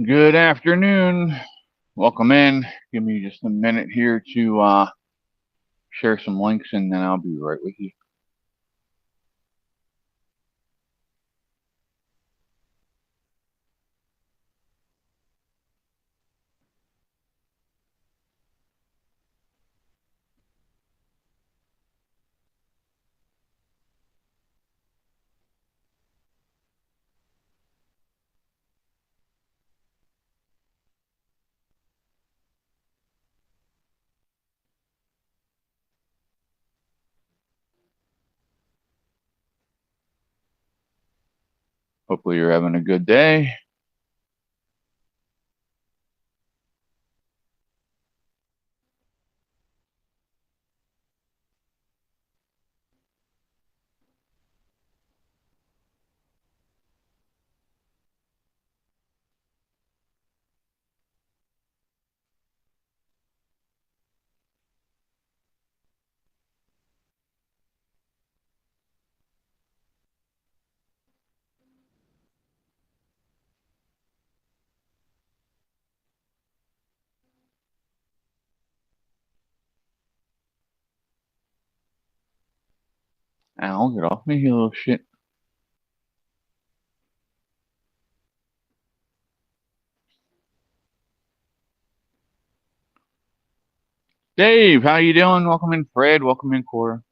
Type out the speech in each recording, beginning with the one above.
Good afternoon. Welcome in. Give me just a minute here to share some links and then I'll be right with you. Hopefully you're having a good day. Al, get off me, you little shit. Dave, how you doing? Welcome in, Fred. Welcome in, Cora.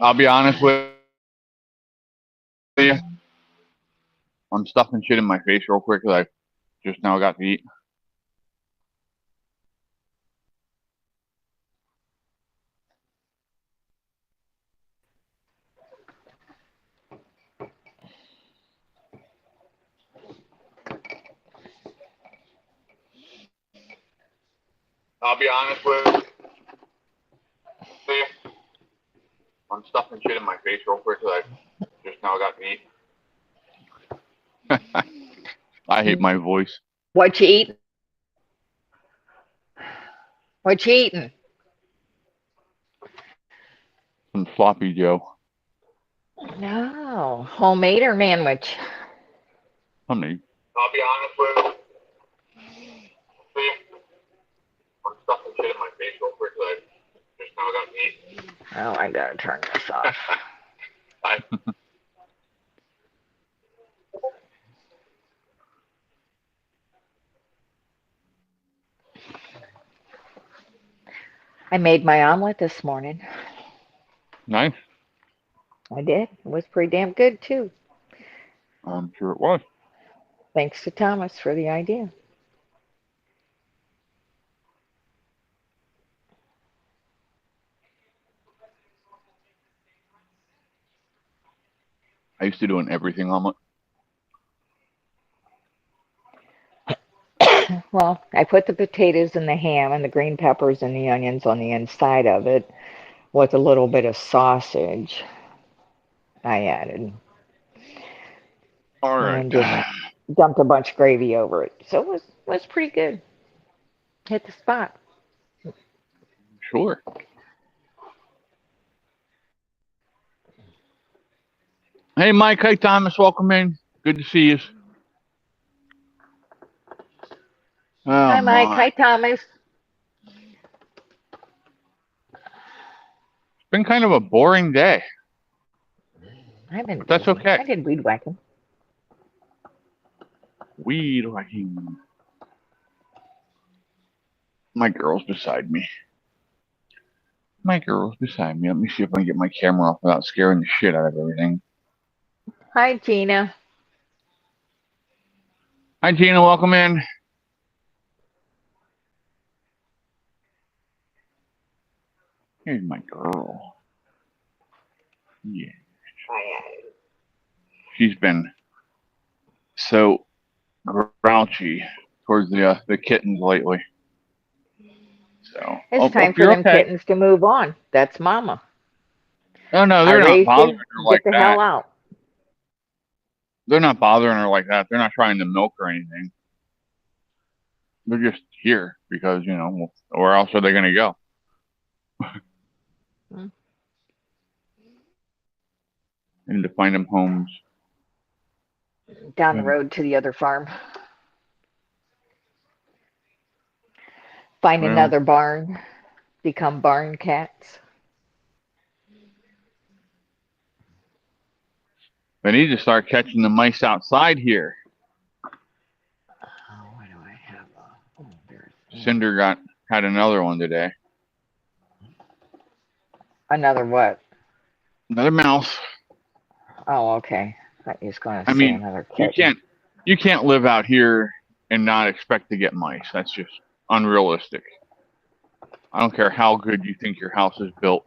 I'll be honest with you. I'm stuffing shit in my face real quick because I just now got to eat. I'll be honest with you. I'm stuffing shit in my face real quick because I just now got to eat. I hate my voice. What you eating? What you eating? Some sloppy Joe. No, homemade or manwich? Honey. I'll be honest with you. I'm stuffing shit in my face real quick because I just now got to eat. Oh, I gotta turn this off. I I made my omelet this morning. Nice. I did. It was pretty damn good too. I'm sure it was. Thanks to Thomas for the idea. I used to do an everything omelet. Well, I put the potatoes and the ham and the green peppers and the onions on the inside of it with a little bit of sausage I added. All And right. then just dumped a bunch of gravy over it. So it was pretty good. Hit the spot. Sure. Hey, Mike. Hey, Thomas. Welcome in. Good to see you. Oh, Hi Mike. my. Hi Thomas. It's been kind of a boring day, I've been but that's busy. okay. I did weed whacking. Weed whacking. My girl's beside me. My girl's beside me. Let me see if I can get my camera off without scaring the shit out of everything. Hi, Gina. Hi, Gina. Welcome in. Here's my girl. Yeah. She's been so grouchy towards the kittens lately. So, It's time for you're them okay. kittens to move on. That's Mama. Oh no, I they're not raised bothering you. her like Get the that. hell out. They're not bothering her like that. They're not trying to milk or anything. They're just here because where else are they going to go? Hmm. And to find them homes. Down the road to the other farm. Find Well, another barn. Become barn cats. they need to start catching the mice outside here. Oh, why do I have a... Oh, there's Cinder had another one today. another what? Another mouse. Oh, okay. I thought you was going to I say mean, another you kitten. can't live out here and not expect to get mice. That's just unrealistic. I don't care how good you think your house is built.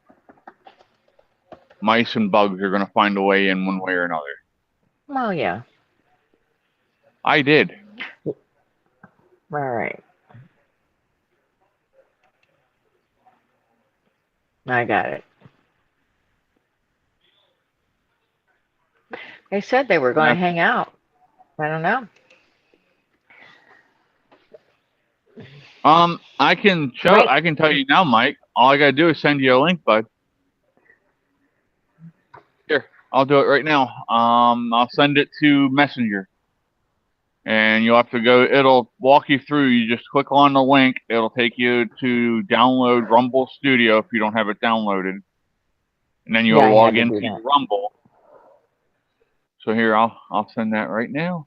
Mice and bugs are going to find a way in one way or another. Well, yeah. I did. All right. I got it. They said they were going to hang out. I don't know. I can Right. tell you now, Mike. All I gotta do is send you a link, bud. Here, I'll do it right now. I'll send it to Messenger, and you'll have to go. It'll walk you through. You just click on the link. It'll take you to download Rumble Studio if you don't have it downloaded, and then Yeah, you'll I log had to do into that. Rumble. So here, I'll send that right now.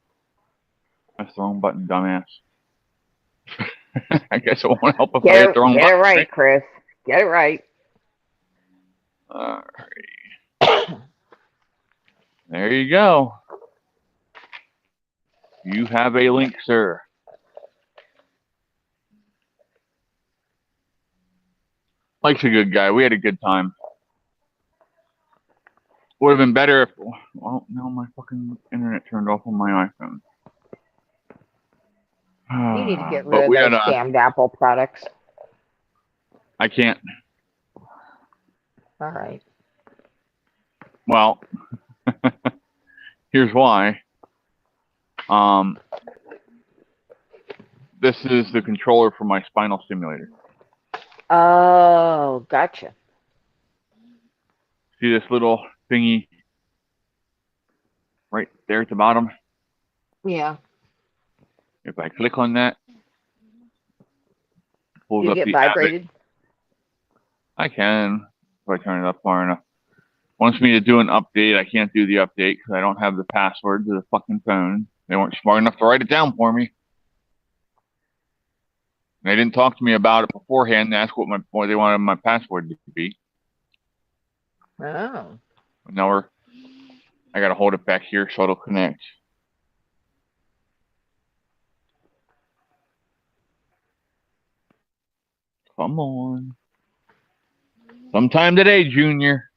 That's the wrong button, dumbass. I guess it won't help if I hit the wrong Get it button, right, right? Chris. Get it right. There you go. You have a link, sir. Mike's a good guy. We had a good time. Would have been better if. Well, now my fucking internet turned off on my iPhone. You need to get rid But of we had those a. damned Apple products. I can't. All right. Well, here's why. This is the controller for my spinal stimulator. Oh, gotcha. See this little thingy right there at the bottom? Yeah. If I click on that, it pulls You up get the Abbott. vibrated? I can if I turn it up far enough. Wants me to do an update. I can't do the update because I don't have the password to the fucking phone. They weren't smart enough to write it down for me. They didn't talk to me about it beforehand and ask what they wanted my password to be. Oh. Now I gotta hold it back here so it'll connect. Come on. Sometime today, Junior.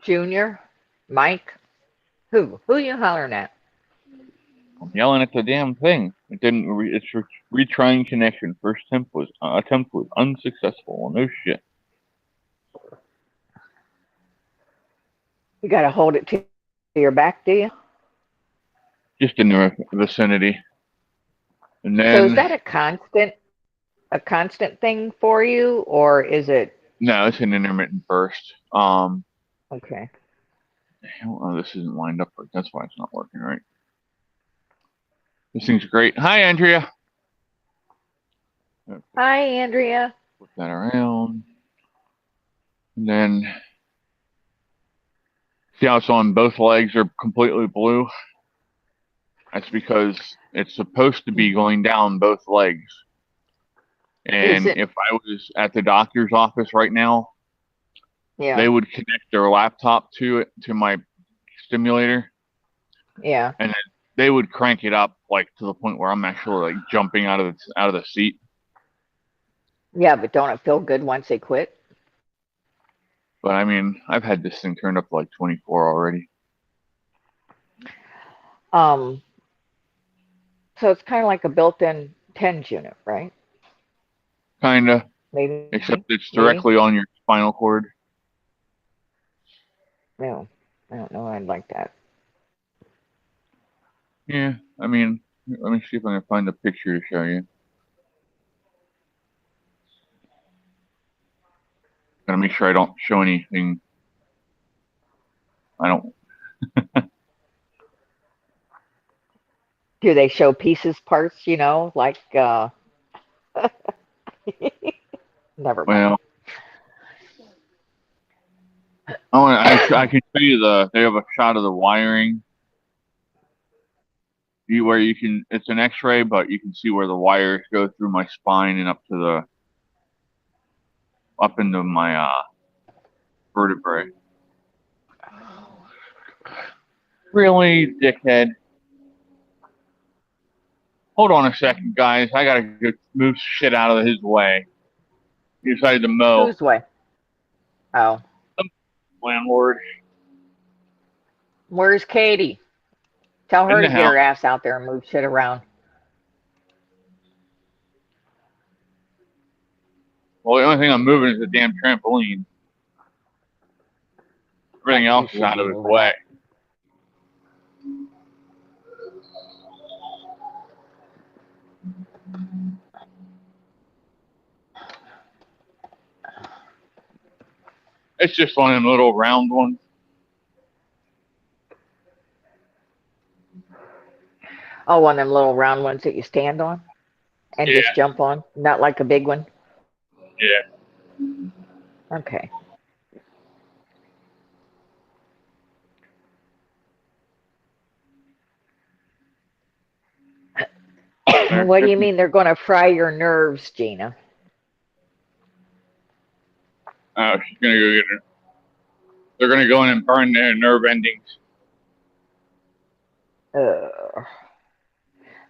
Junior? Mike? Who? Who you hollering at? I'm yelling at the damn thing. It didn't. It's retrying connection. First attempt was unsuccessful. No shit. You got to hold it to your back, do you? Just in the vicinity. And So is then that a constant thing for you, or is it? no, it's an intermittent burst. Okay. Oh, this isn't lined up right. That's why it's not working right. This thing's great. Hi, Andrea. Hi, Andrea. Flip that around. And then see how it's on both legs are completely blue? That's because it's supposed to be going down both legs. Is And it? if I was at the doctor's office right now, Yeah. they would connect their laptop to it, to my stimulator, Yeah. and then they would crank it up like to the point where I'm actually like jumping out of the seat. Yeah, but don't it feel good once they quit? But I mean, I've had this thing turned up to like 24 already. Um, so it's kind of like a built-in TENS unit, right? Kinda, Maybe, except it's maybe. directly on your spinal cord. No, I don't know. I'd like that. Yeah, I mean, let me see if I can find a picture to show you. Gotta make sure I don't show anything. I don't. Do they show pieces, parts? Like never mind. Well, oh, I can show you they have a shot of the wiring. Where you can, it's an X-ray, but you can see where the wires go through my spine and up into my vertebrae. Really, dickhead? Hold on a second, guys. I gotta go move shit out of his way. He decided to mow. Whose way? Oh, Landlord where's Katie? Tell in her the to get house. her ass out there and move shit around. Well, the only thing I'm moving is the damn trampoline. Everything Thanks, you else is should out be of his moving way. that. It's just one of them little round ones. Oh, one of them little round ones that you stand on and Yeah, just jump on, not like a big one. yeah. Okay. What do you mean they're going to fry your nerves, Gina? She's gonna go get her. They're gonna go in and burn their nerve endings. Uh,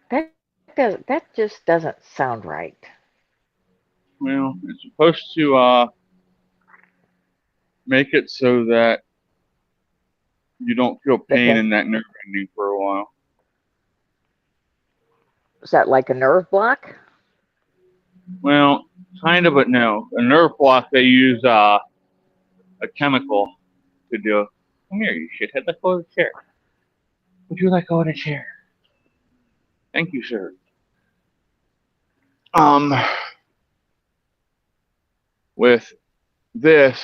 that just doesn't sound right. Well, it's supposed to make it so that you don't feel pain Okay. in that nerve ending for a while. Is that like a nerve block? Well, kind of, but no. A nerve block, they use a chemical to do. Come here, you shithead. Let's go to the chair. Would you like to go in a chair? Thank you, sir. Um, with this,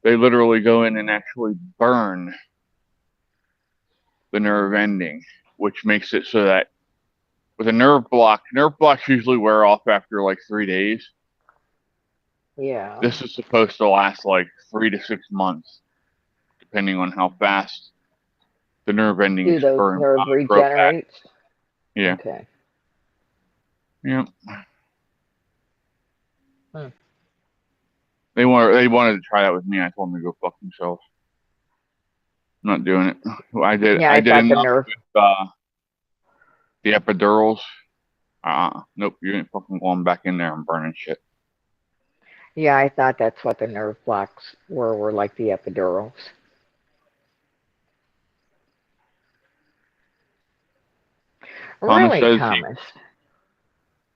they literally go in and actually burn the nerve ending, which makes it so that with a nerve blocks usually wear off after like 3 days. Yeah. This is supposed to last like 3 to 6 months, depending on how fast the nerve endings Do those nerve grow back. regenerate? Yeah. Okay. Yeah. Hmm. They wanted to try that with me. I told them to go fuck themselves. I'm not doing it. Yeah, I I did thought the enough nerve. with the epidurals. Nope, you ain't fucking going back in there and burning shit. Yeah, I thought that's what the nerve blocks were like the epidurals. Thomas Really, says Thomas?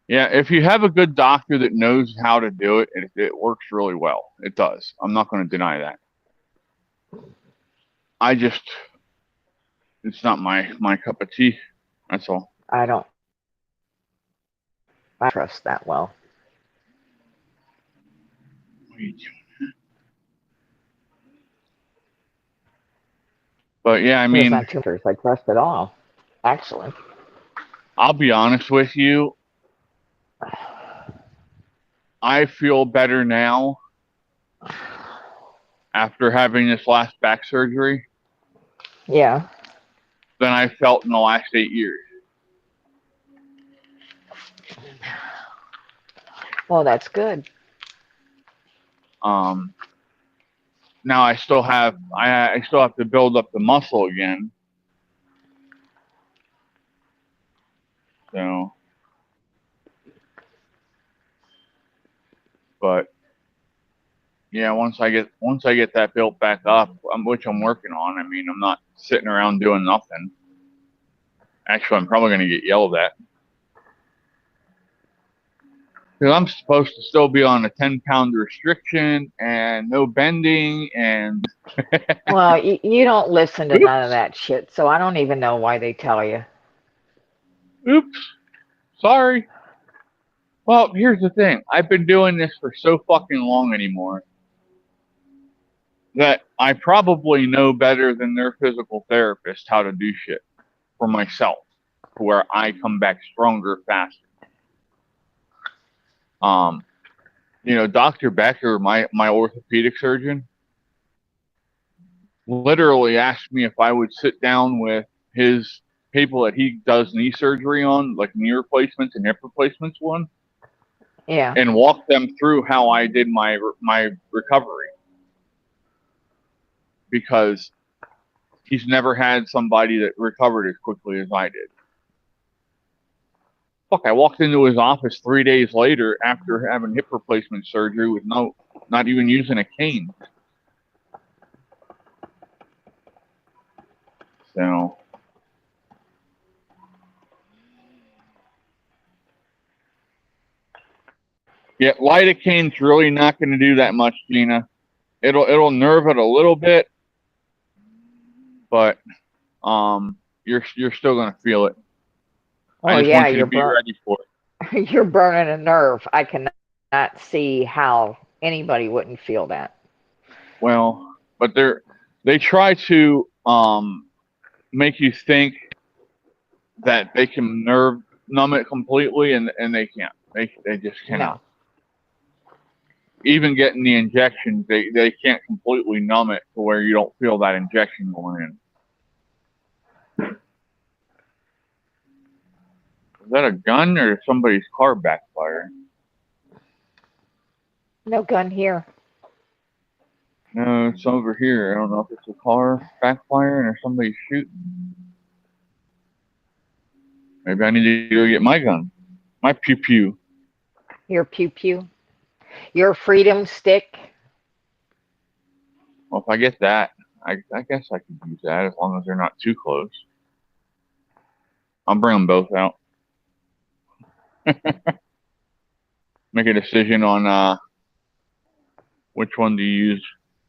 yeah, if you have a good doctor that knows how to do it, it works really well. It does. I'm not going to deny that. It's not my cup of tea. That's all. I don't. I trust that well. But yeah, I It's mean, not too much. I trust it all, actually. I'll be honest with you. I feel better now after having this last back surgery Yeah. than I felt in the last 8 years. Well, that's good. Um, Now I still have to build up the muscle again. So, but yeah, once I get that built back up, which I'm working on. I mean, I'm not sitting around doing nothing. Actually, I'm probably going to get yelled at because I'm supposed to still be on a 10-pound restriction and no bending and Well, you don't listen to none of oops, that shit, so I don't even know why they tell you. oops, sorry. Well, here's the thing. I've been doing this for so fucking long anymore that I probably know better than their physical therapist how to do shit for myself to where I come back stronger faster. Um, Dr. Becker, my orthopedic surgeon, literally asked me if I would sit down with his people that he does knee surgery on, like knee replacements and hip replacements Yeah. and walk them through how I did my recovery because he's never had somebody that recovered as quickly as I did. Fuck, I walked into his office 3 days later after having hip replacement surgery with not even using a cane. So, yeah, lidocaine's really not going to do that much, Gina. It'll nerve it a little bit, but you're still going to feel it. I Well, just yeah, want you to be ready for it. you're burning a nerve. I cannot see how anybody wouldn't feel that. Well, but they try to make you think that they can nerve numb it completely, and they can't. They just cannot. No. Even getting the injections, they can't completely numb it to where you don't feel that injection going in. Is that a gun or somebody's car backfire? No gun here. No, it's over here. I don't know if it's a car backfiring or somebody shooting. Maybe I need to go get my gun. My pew pew. Your pew pew. Your freedom stick. Well, if I get that, I guess I could use that as long as they're not too close. I'll bring them both out. Make a decision on which one to use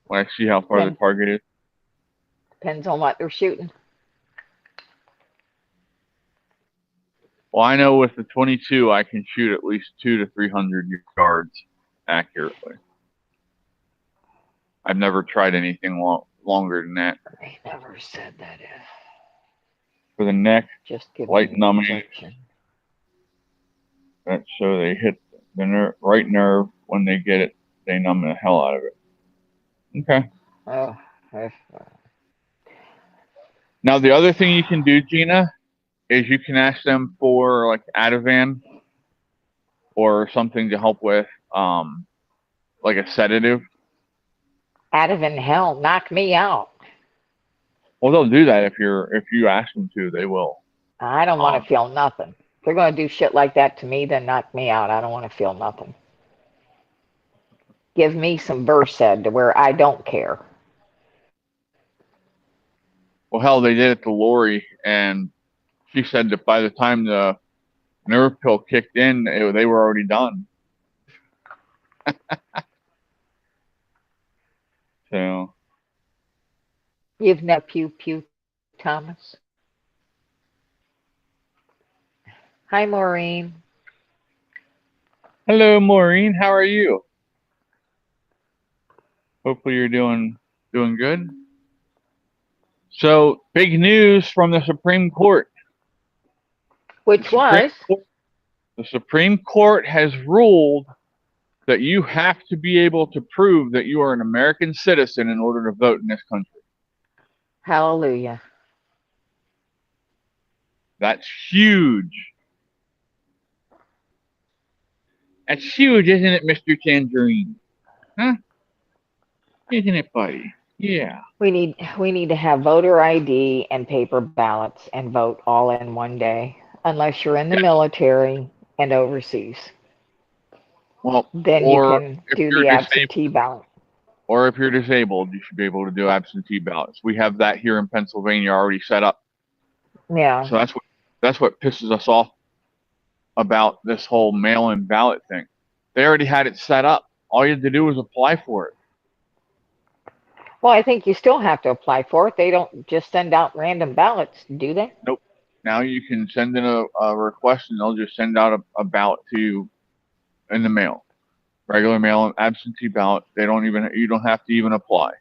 when I see how far the target is. Depends on what they're shooting. Well, I know with the 22, I can shoot at least 200 to 300 yards accurately. I've never tried anything longer than that. They never said that. For the neck, Just give light me numbing. injection. That's so they hit the right nerve. When they get it, they numb the hell out of it. Okay. Oh, Now, the other thing you can do, Gina, is you can ask them for like Ativan or something to help with like a sedative. Ativan, hell, knock me out. Well, they'll do that if you ask them to. They will. I don't want to feel nothing. If they're going to do shit like that to me, then knock me out. I don't want to feel nothing. Give me some Versed to where I don't care. Well, hell, they did it to Lori, and she said that by the time the nerve pill kicked in, they were already done. So. You've no pew pew, Thomas. Hi, Maureen. Hello, Maureen. How are you? Hopefully you're doing good. So, big news from the Supreme Court. Which was? The Supreme Court has ruled that you have to be able to prove that you are an American citizen in order to vote in this country. Hallelujah. That's huge. That's huge, isn't it, Mr. Tangerine? Huh? Isn't it, buddy? Yeah. We need to have voter ID and paper ballots and vote all in one day, unless you're in the Yes. military and overseas. Well, Then you or can if do you're the disabled, absentee ballot. you should be able to do absentee ballots. We have that here in Pennsylvania already set up. Yeah. So that's what pisses us off about this whole mail-in ballot thing. They already had it set up. All you had to do was apply for it. Well, I think you still have to apply for it. They don't just send out random ballots, do they? Nope. Now you can send in a request, and they'll just send out a ballot to you in the mail. Regular mail, absentee ballot. You don't have to even apply.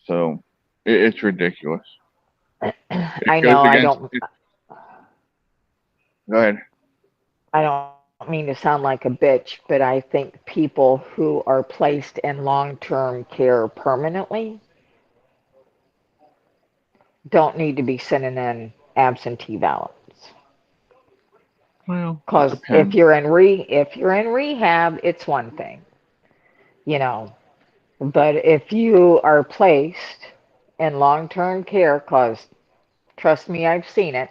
So it's ridiculous. It I goes know. I against. don't. Go ahead. I don't mean to sound like a bitch, but I think people who are placed in long-term care permanently don't need to be sending in absentee ballots. Well, that Because depends. if you're in rehab, it's one thing, you know. But if you are placed in long-term care, because trust me, I've seen it,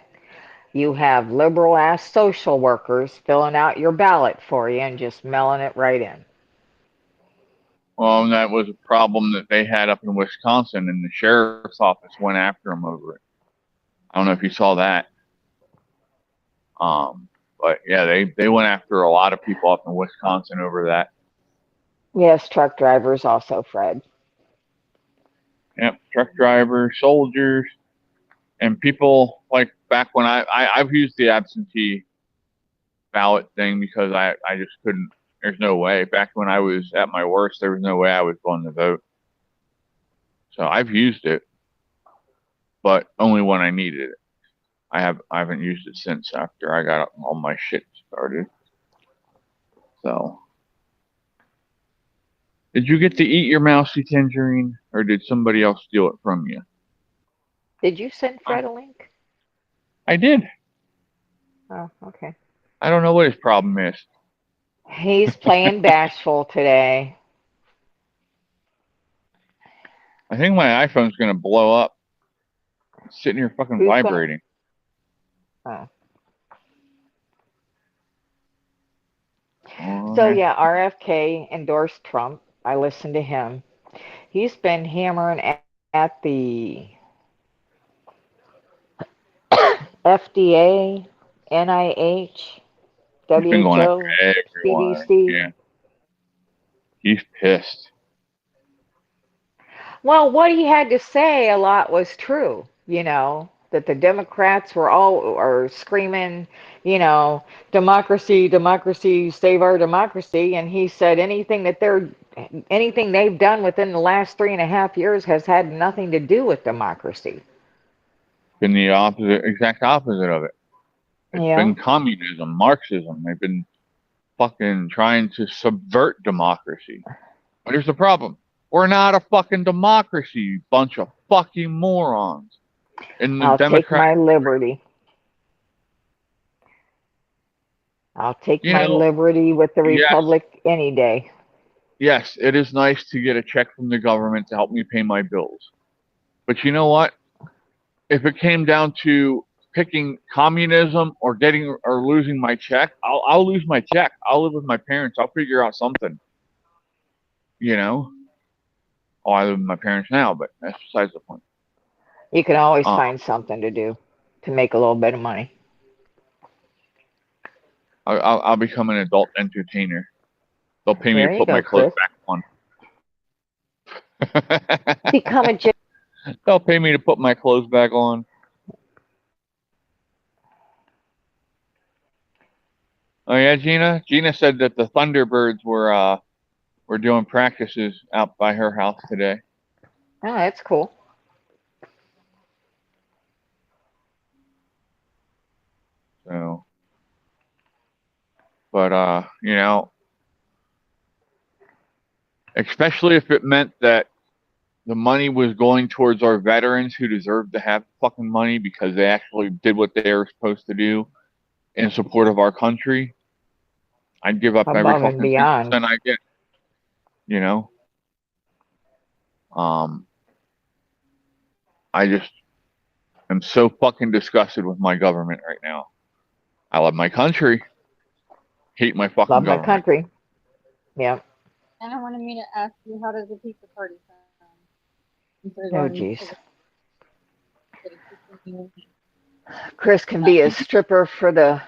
you have liberal ass social workers filling out your ballot for you and just mailing it right in. Well, and that was a problem that they had up in Wisconsin, and the sheriff's office went after them over it. I don't know if you saw that. But yeah, they went after a lot of people up in Wisconsin over that. Yes, truck drivers also, Fred. Yep, truck drivers, soldiers, and people like back when I've used the absentee ballot thing because I just couldn't. There's no way. Back when I was at my worst, there was no way I was going to vote. So I've used it, but only when I needed it. I haven't used it since after I got all my shit started. So, did you get to eat your mousy tangerine, or did somebody else steal it from you? Did you send Fred a link? I did. Oh, okay. I don't know what his problem is. He's playing bashful today. I think my iPhone's gonna blow up. It's sitting here fucking Who's gonna? vibrating. Oh. So Okay. yeah, RFK endorsed Trump. I listened to him. He's been hammering at the FDA, NIH, He's been going after WHO, everyone. CDC. Yeah. He's pissed. Well, what he had to say a lot was true, that the Democrats are screaming, democracy, democracy, save our democracy, and he said anything they've done within the last 3.5 years has had nothing to do with democracy. Been the exact opposite of it. It's Yeah. been communism, Marxism. They've been fucking trying to subvert democracy. But here's the problem. We're not a fucking democracy, you bunch of fucking morons. In the I'll take Democratic, my liberty. I'll take you my know, liberty with the yes, Republic any day. yes, it is nice to get a check from the government to help me pay my bills. But you know what? If it came down to picking communism or getting or losing my check, I'll lose my check. I'll live with my parents. I'll figure out something. You know? Oh, I live with my parents now, but that's besides the point. You can always Uh, find something to do to make a little bit of money. I'll become an adult entertainer. They'll pay me to There you put my go, clothes Chris. back on. Become a They'll pay me to put my clothes back on. Oh yeah, Gina. Gina said that the Thunderbirds were doing practices out by her house today. Oh, that's cool. So, but especially if it meant that the money was going towards our veterans who deserve to have fucking money because they actually did what they were supposed to do in support of our country. I'd give up every above and fucking beyond. 3% I get. You know, um, I just am so fucking disgusted with my government right now. I love my country, hate my fucking Love my government. country. Yeah. And I wanted me to ask you, how does the pizza party sound? Instead of Oh, going jeez. to the Chris can be a stripper for the.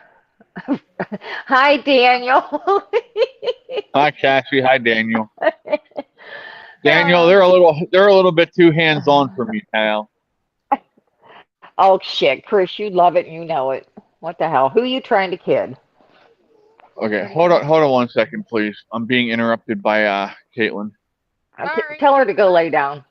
Hi, Daniel. Hi, Cassie. Hi, Daniel. Daniel, they're a little bit too hands on for me, pal. Oh shit, Chris, you love it and you know it. What the hell? Who are you trying to kid? Okay, hold on 1 second, please. I'm being interrupted by Caitlin. Sorry. Tell her to go lay down.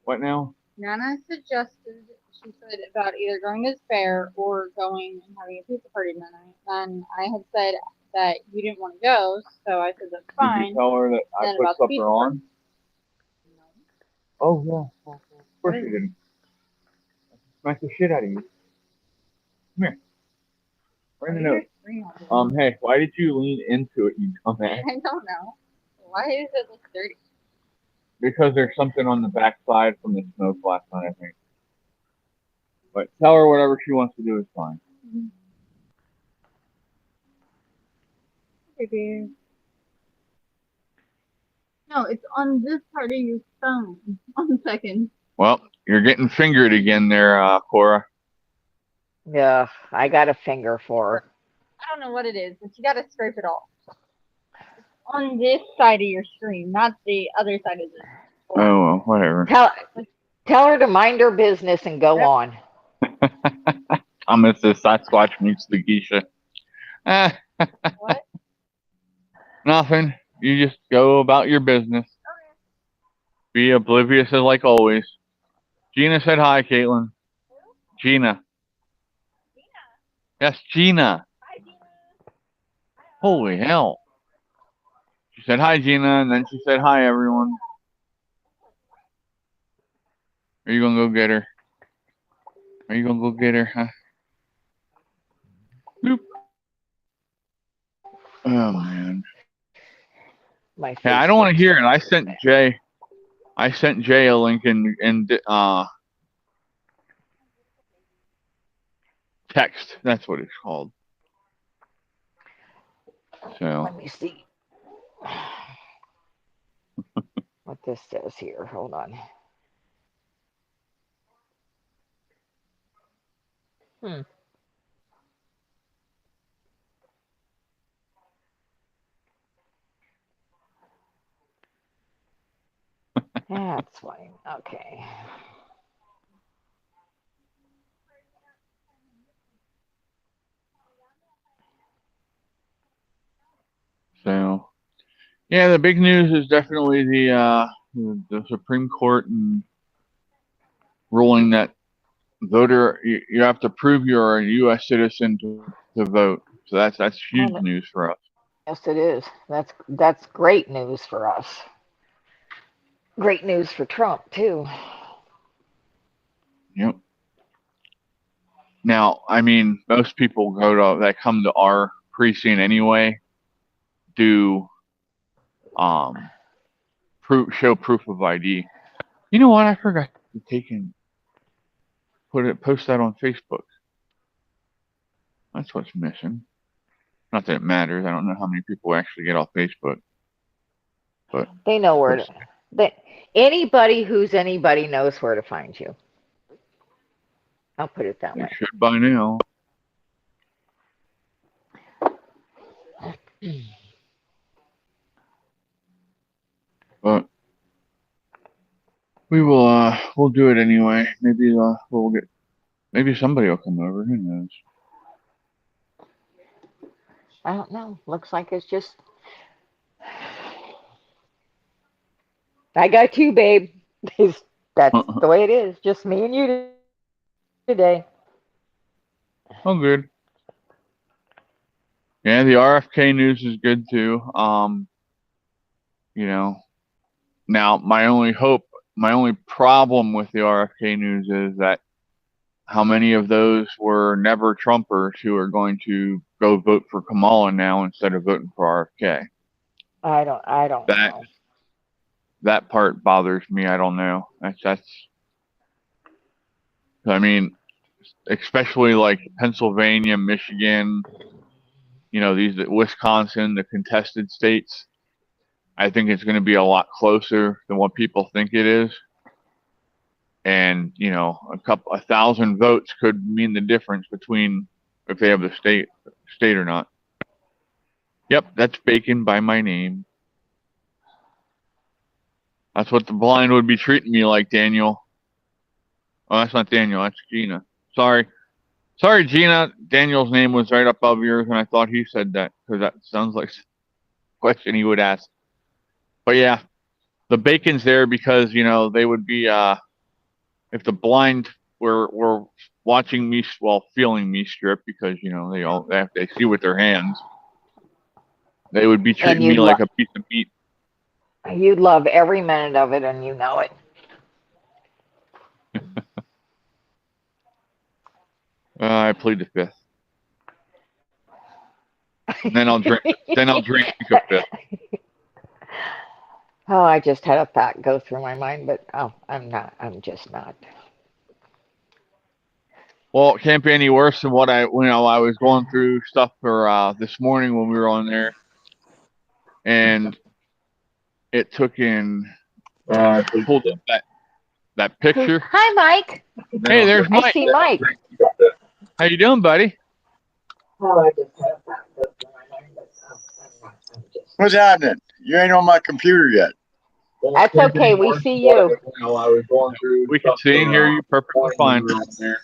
What now? Nana suggested, she said, about either going to the fair or going and having a pizza party tonight. And I had said that you didn't want to go, so I said that's Did fine. you tell her that I Then put about the supper pizza on? No. Oh, yeah. Of course you didn't. Smack the shit out of you. Come here. Write a note. Hey, why did you lean into it, you dumbass? I don't know. Why does it look dirty? Because there's something on the backside from the smoke last night, I think. But tell her whatever she wants to do is fine. Baby. No, it's on this part of your phone. 1 second. Well, you're getting fingered again there, Cora. Yeah, I got a finger for her. I don't know what it is, but you gotta scrape it off. It's on this side of your screen, not the other side of the screen. Oh, well, whatever. Tell her to mind her business and go on. Thomas says Sasquatch meets the geisha. What? Nothing. You just go about your business. Okay. Be oblivious as like always. Gina said hi, Caitlin. Gina. Yes, Gina. Hi, Gina. Holy hell. She said hi, Gina, and then she said hi, everyone. Are you gonna go get her? Are you gonna go get her, huh? Boop. Oh, man. Yeah, I don't want to hear it. I sent Jay a link in text. That's what it's called. So let me see what this says here. Hold on. That's fine. Okay. Yeah, the big news is definitely the Supreme Court and ruling that voter you have to prove you're a U.S. citizen to vote. So that's huge news for us. Yes, it is. That's great news for us. Great news for Trump too. Yep. Now, I mean, most people that come to our precinct anyway do show proof of ID. You know what? I forgot to post that on Facebook. That's what's missing. Not that it matters. I don't know how many people actually get off Facebook, but they know where anybody who's anybody knows where to find you. I'll put it that way. We should by now. But we'll do it anyway. Maybe maybe somebody will come over. Who knows? I don't know. Looks like it's just. I got you, babe. That's the way it is. Just me and you today. Oh, good. Yeah, the RFK news is good too. You know, now my only problem with the RFK news is that how many of those were never Trumpers who are going to go vote for Kamala now instead of voting for RFK. I don't That know. that part bothers me. I don't know. I mean, especially like Pennsylvania, Michigan, these Wisconsin, the contested states. I think it's going to be a lot closer than what people think it is. And, 1,000 votes could mean the difference between if they have the state or not. Yep, that's Bacon by my name. That's what the blind would be treating me like, Daniel. Oh, that's not Daniel, that's Gina. Sorry, Gina. Daniel's name was right above yours, and I thought he said that because that sounds like a question he would ask. But yeah, the Bacon's there because they would be if the blind were watching me, feeling me strip because they see with their hands, they would be And treating me like a piece of meat. you'd love every minute of it, and you know it. I plead the fifth. And then I'll drink. A fifth. Oh, I just had a thought go through my mind, but I'm not. I'm just not. Well, it can't be any worse than what I was going through stuff for this morning when we were on there, and it took in. Pulled up that picture. Hi, Mike. Hey, there's Mike. I see Mike. How you doing, buddy? Oh, I just had a thought go through my mind, but I'm just. What's happening? You ain't on my computer yet. That's okay. We see you. We can see and hear you perfectly fine. The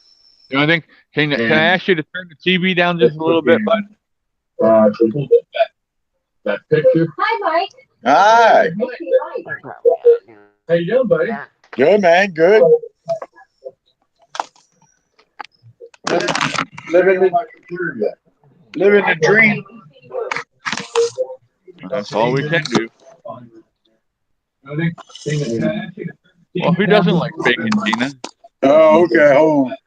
only thing, can I ask you to turn the TV down just a little bit, bud? That picture. Hi, Mike. Hi. How you doing, buddy? Good, man. Good. Living on my computer yet. Living the dream. That's all we can do. Well, who doesn't like bacon, Gina? Oh, okay. Hold on.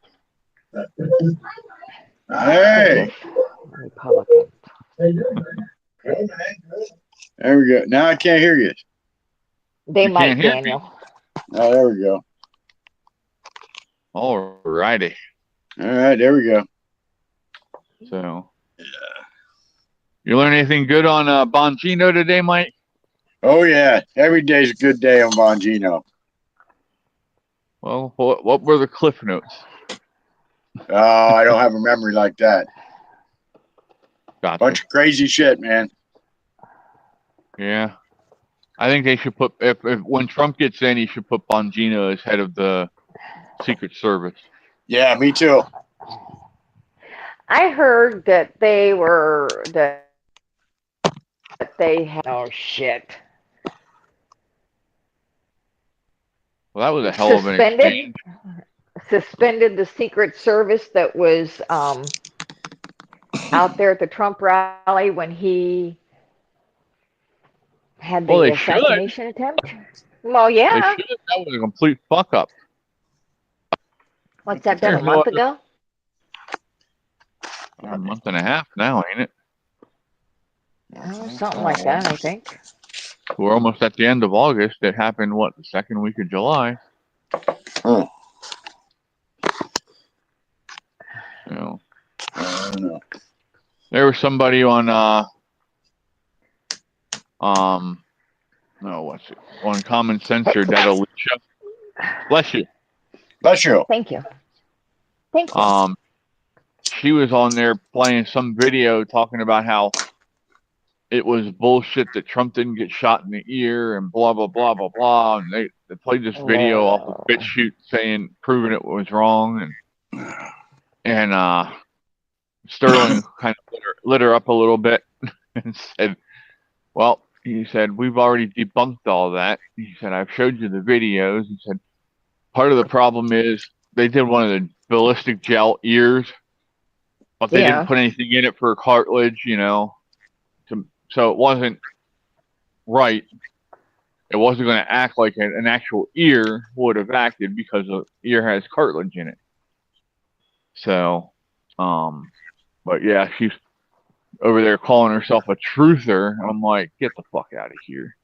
Hey. Republican. There we go. Now I can't hear you. They You might, can't hear me. Daniel. Oh, there we go. All righty. All right, there we go. So, you learn anything good on Bongino today, Mike? Oh, yeah. Every day's a good day on Bongino. Well, what were the cliff notes? Oh, I don't have a memory like that. Gotcha. Bunch of crazy shit, man. Yeah. I think they should put, if when Trump gets in, he should put Bongino as head of the Secret Service. Yeah, me too. I heard that they had. Oh shit. Well, that was a hell of an exchange. Suspended the Secret Service that was out there at the Trump rally when he had the assassination attempt. Well, yeah. They should. That was a complete fuck up. What's that been, a month ago? A month and a half now, ain't it? Something like that, I think. We're almost at the end of August. It happened, what, the second week of July? Oh. So, I don't know. there was somebody on what's it? On Common Censor that Alicia. Bless you. Bless you. Thank you. Thank you. She was on there playing some video talking about how it was bullshit that Trump didn't get shot in the ear and blah blah blah blah blah. And they played this video off of BitChute proving it was wrong, and Sterling kind of lit her up a little bit and said, "Well," he said, "we've already debunked all that." He said, "I've showed you the videos." He said, "Part of the problem is they did one of the ballistic gel ears, but they didn't put anything in it for cartilage, so it wasn't right. It wasn't going to act like an actual ear would have acted because the ear has cartilage in it." So, but yeah, over there calling herself a truther. I'm like, get the fuck out of here.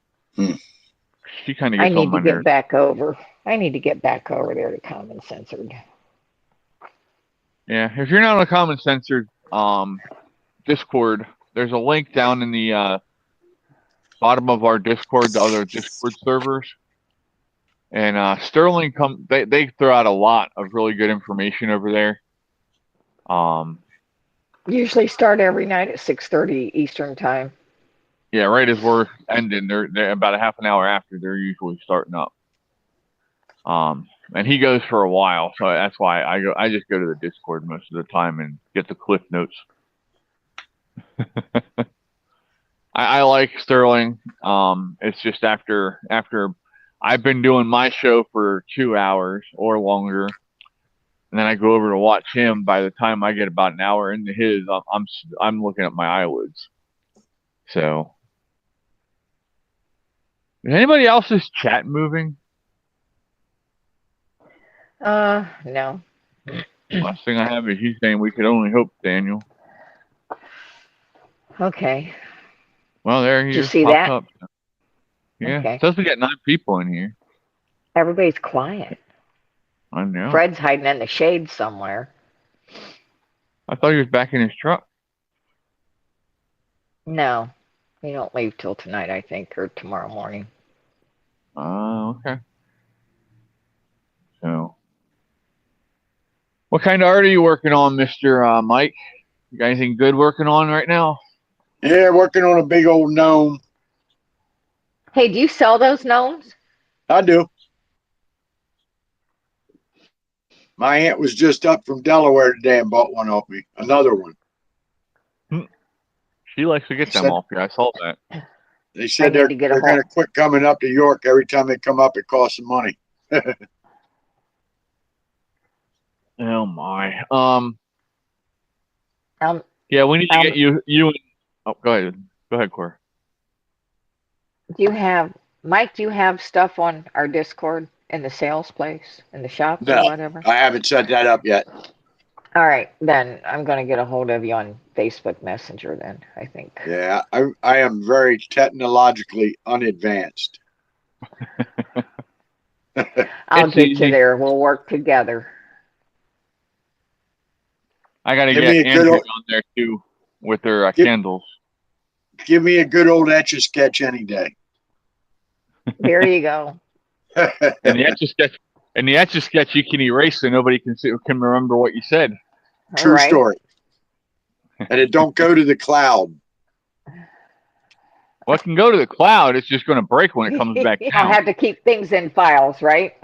She kind of I gets on need my to get nerves. back over. I need to get back over there to Common Censored. Yeah, if you're not on a Common Censored Discord, there's a link down in the bottom of our Discord, the other Discord servers. And Sterling they throw out a lot of really good information over there. Usually start every night at 6:30 Eastern time. Yeah, right as we're ending, they're about a half an hour after they're usually starting up. And he goes for a while, so that's why I just go to the Discord most of the time and get the cliff notes. I like Sterling. It's just after I've been doing my show for 2 hours or longer, and then I go over to watch him. By the time I get about an hour into his, I'm looking at my eyelids. So, is anybody else's chat moving? No. Last thing I have is he's saying we could only hope, Daniel. Okay. Well, there he Did you just see popped that? up. Yeah, Okay. it says we got 9 people in here. Everybody's quiet. I know. Fred's hiding in the shade somewhere. I thought he was back in his truck. No. We don't leave till tonight, I think, or tomorrow morning. Oh, okay. So, what kind of art are you working on, Mr. Mike? You got anything good working on right now? Yeah, working on a big old gnome. Hey, do you sell those gnomes? I do. My aunt was just up from Delaware today and bought one off me. Another one. She likes to get them off you. I saw that. They said they're going to quit coming up to York. Every time they come up, it costs some money. Oh my. Um, Yeah, we need to get you and. Oh, go ahead, Cora. Do you have, Mike, do you have stuff on our Discord in the sales place, in the shops or whatever? I haven't set that up yet. All right, then I'm going to get a hold of you on Facebook Messenger then, I think. Yeah, I am very technologically unadvanced. I'll get you there. We'll work together. I got to get Andrew on there too with their candles. Give me a good old Etch-a-Sketch any day. There you go. And the Etch-a-Sketch, you can erase so nobody can remember what you said. True story. And it don't go to the cloud. Well, it can go to the cloud. It's just going to break when it comes back down. I'll have to keep things in files, right?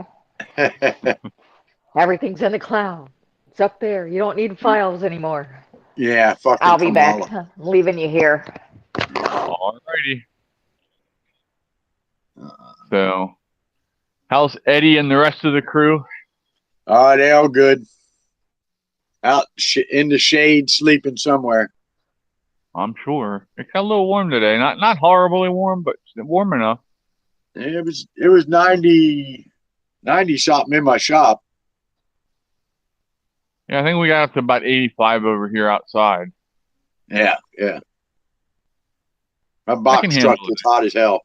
Everything's in the cloud. It's up there. You don't need files anymore. Yeah, fucking I'll be Kamala. back. I'm leaving you here. Alrighty. So, how's Eddie and the rest of the crew? They all good. Out in the shade, sleeping somewhere. I'm sure it got a little warm today. Not horribly warm, but warm enough. It was 90 something in my shop. Yeah, I think we got up to about 85 over here outside. Yeah. My box truck was hot as hell.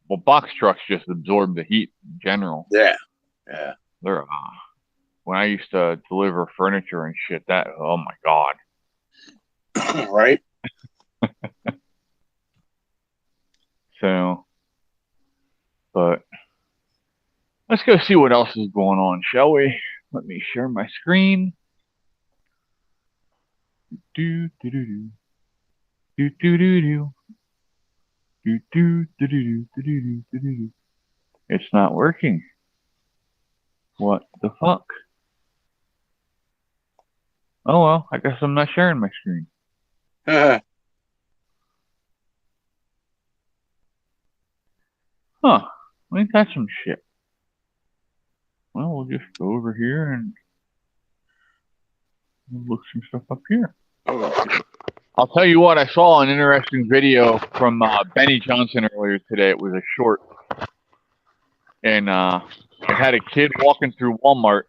Well, box trucks just absorb the heat in general. Yeah. They're when I used to deliver furniture and shit, oh my god. Right. So, but let's go see what else is going on, shall we? Let me share my screen. Do do do do do do do do do do do do do do do. It's not working. What the fuck? Oh well, I guess I'm not sharing my screen. Huh. Ain't that some shit? Well, we'll just go over here and look some stuff up here. I'll tell you what, I saw an interesting video from Benny Johnson earlier today. It was a short. And it had a kid walking through Walmart.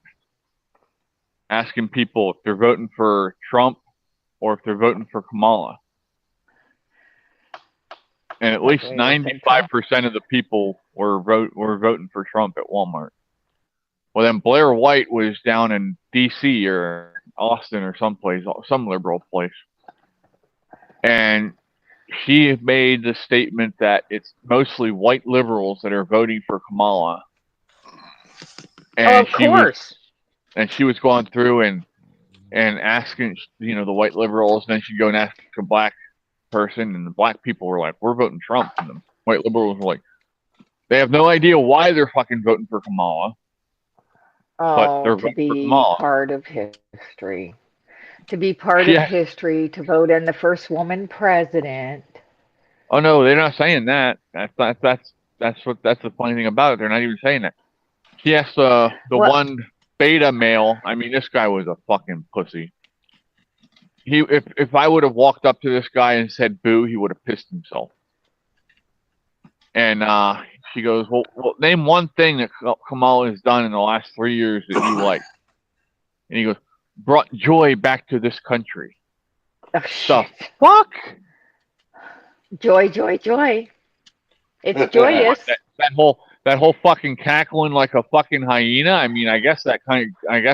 asking people if they're voting for Trump or if they're voting for Kamala. And at least Luckily, they said Trump. 95% of the people were voting for Trump at Walmart. Well, then Blair White was down in D.C. or Austin or someplace, some liberal place, and she made the statement that it's mostly white liberals that are voting for Kamala. And Of course. she was going through and asking, the white liberals, and then she'd go and ask a black person, and the black people were like, "We're voting Trump," and the white liberals were like, they have no idea why they're fucking voting for Kamala. But they're To voting for be Kamala. part of history. To be part of history, to vote in the first woman president. Oh no, they're not saying that. That's the funny thing about it. They're not even saying that. She asked the one beta male. I mean, this guy was a fucking pussy. If I would have walked up to this guy and said boo, he would have pissed himself. And she goes, well, name one thing that Kamala has done in the last 3 years that you like. And he goes, brought joy back to this country. Oh, Stuff. Fuck. Joy, joy, joy. It's joyous. That whole fucking cackling like a fucking hyena. I mean, I guess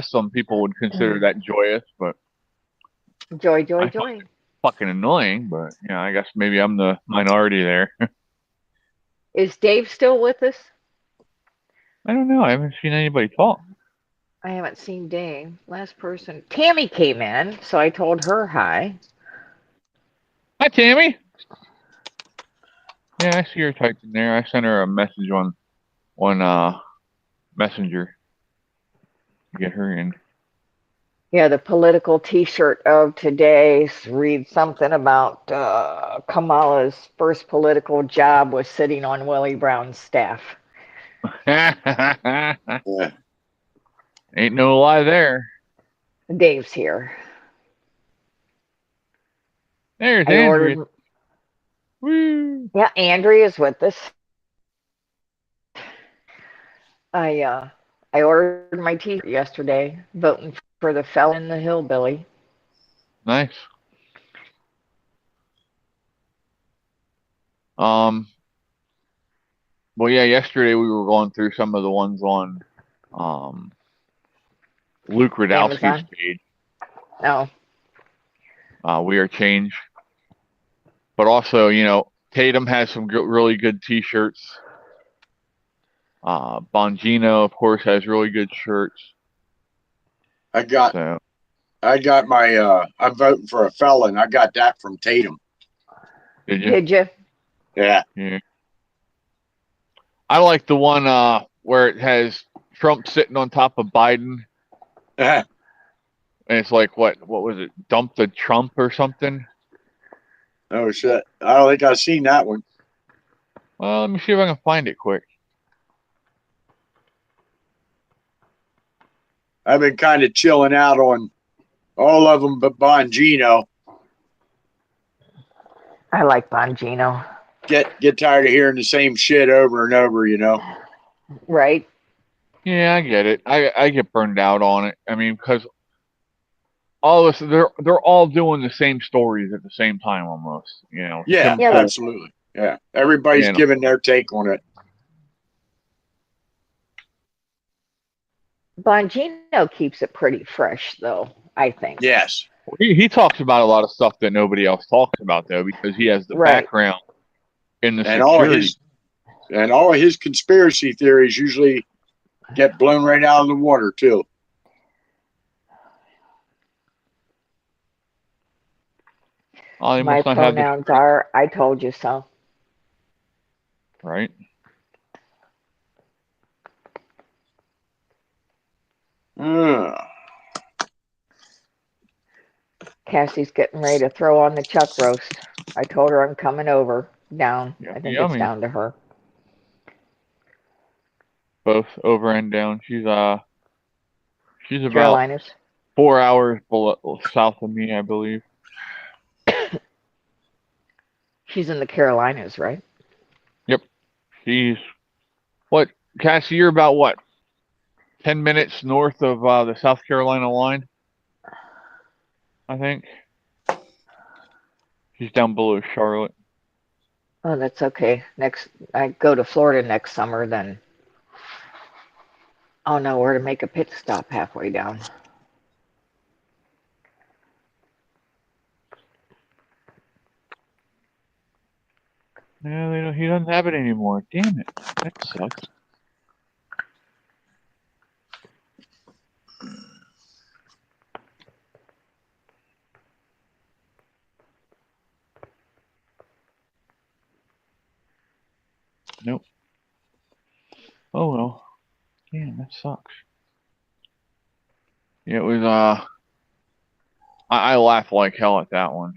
some people would consider that joyous, but joy, joy, joy. Fucking annoying, but yeah, I guess maybe I'm the minority there. Is Dave still with us? I don't know. I haven't seen anybody talk. I haven't seen Dave. Last person. Tammy came in, so I told her hi. Hi, Tammy. Yeah, I see her typed in there. I sent her a message on Messenger to get her in. Yeah, the political T-shirt of today reads something about Kamala's first political job was sitting on Willie Brown's staff. Yeah. Ain't no lie there. Dave's here. There's Andrea. Woo. Yeah, Andrea's with us. I ordered my T-shirt yesterday, voting for the fella and the hillbilly. Nice. Well, yeah, yesterday we were going through some of the ones on Luke Radowski's Amazon page. No. We Are Change. But also, Tatum has some really good T-shirts. Bongino, of course, has really good shirts. I got my I'm voting for a felon. I got that from Tatum. Did you? Did you? Yeah. I like the one where it has Trump sitting on top of Biden. And it's like, what was it? Dump the Trump or something? Oh, shit. I don't think I've seen that one. Well, let me see if I can find it quick. I've been kind of chilling out on all of them but Bongino. I like Bongino. Get tired of hearing the same shit over and over, Right? Yeah, I get it. I get burned out on it. I mean, because all this, they're all doing the same stories at the same time almost. Yeah, absolutely. Yeah, everybody's giving their take on it. Bongino keeps it pretty fresh, though, I think. Yes. He talks about a lot of stuff that nobody else talks about, though, because he has the background in the security. And all of his conspiracy theories usually get blown right out of the water, too. My pronouns are, I told you so. Right. Cassie's getting ready to throw on the chuck roast. I told her I'm coming over down. I think it's down to her. Both over and down. She's about Carolinas. 4 hours south of me, I believe. She's in the Carolinas, right? Yep. She's what? Cassie, you're about what? 10 minutes north of the South Carolina line, I think. She's down below Charlotte. Oh, that's okay. I go to Florida next summer, then I'll know where to make a pit stop halfway down. No, he doesn't have it anymore. Damn it. That sucks. Nope. Oh well. Damn, that sucks. It was I laughed like hell at that one.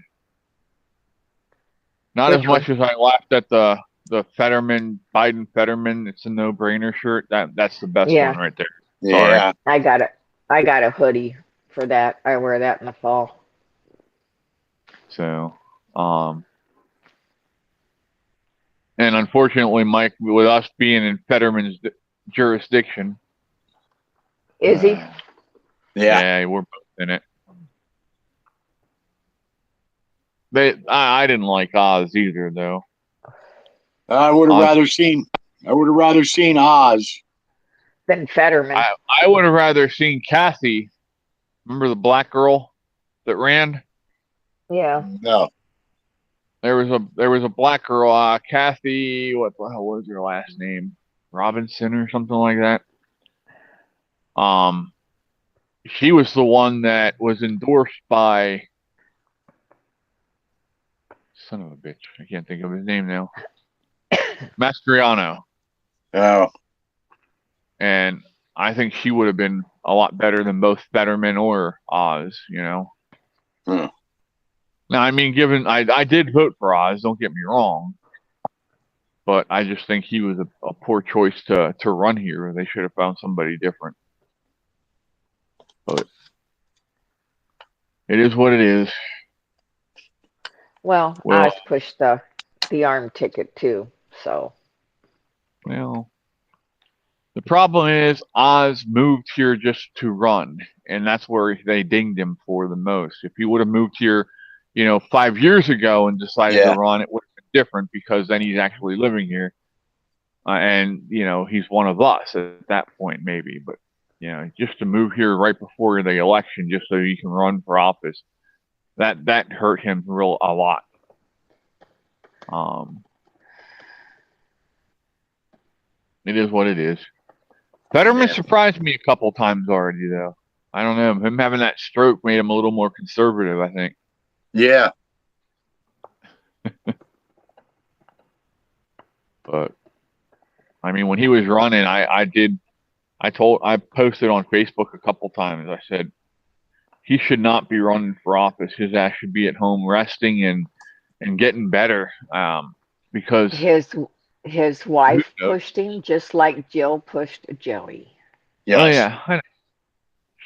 Not Which as much as I laughed at the Biden Fetterman. It's a no-brainer shirt. That's the best Yeah. one right there. Yeah. I got it. I got a hoodie for that. I wear that in the fall. So, and unfortunately, Mike, with us being in Fetterman's jurisdiction, Is he? Yeah. we're both in it. I didn't like Oz either, though. I would have rather seen Oz. Then Fetterman. I would have rather seen Kathy. Remember the black girl that ran? Yeah. No. There was a black girl, Kathy. What the hell was her last name? Robinson or something like that. She was the one that was endorsed by son of a bitch. I can't think of his name now. Mastriano. Oh. And I think she would have been a lot better than both Fetterman or Oz, you know. Hmm. Now, I mean, given I did vote for Oz, don't get me wrong, but I just think he was a poor choice to run here. They should have found somebody different. But it is what it is. Well, Oz pushed the arm ticket too, so. Well, the problem is Oz moved here just to run, and that's where they dinged him for the most. If he would have moved here, 5 years ago and decided to run, it would have been different because then he's actually living here. And, he's one of us at that point, maybe. But, just to move here right before the election just so he can run for office, that hurt him a lot. It is what it is. Fetterman surprised me a couple times already, though. I don't know. Him having that stroke made him a little more conservative, I think. Yeah. But I mean, when he was running, I posted on Facebook a couple times. I said he should not be running for office. His ass should be at home resting and getting better. Because his wife pushed him just like Jill pushed Joey. Yes. Oh yeah,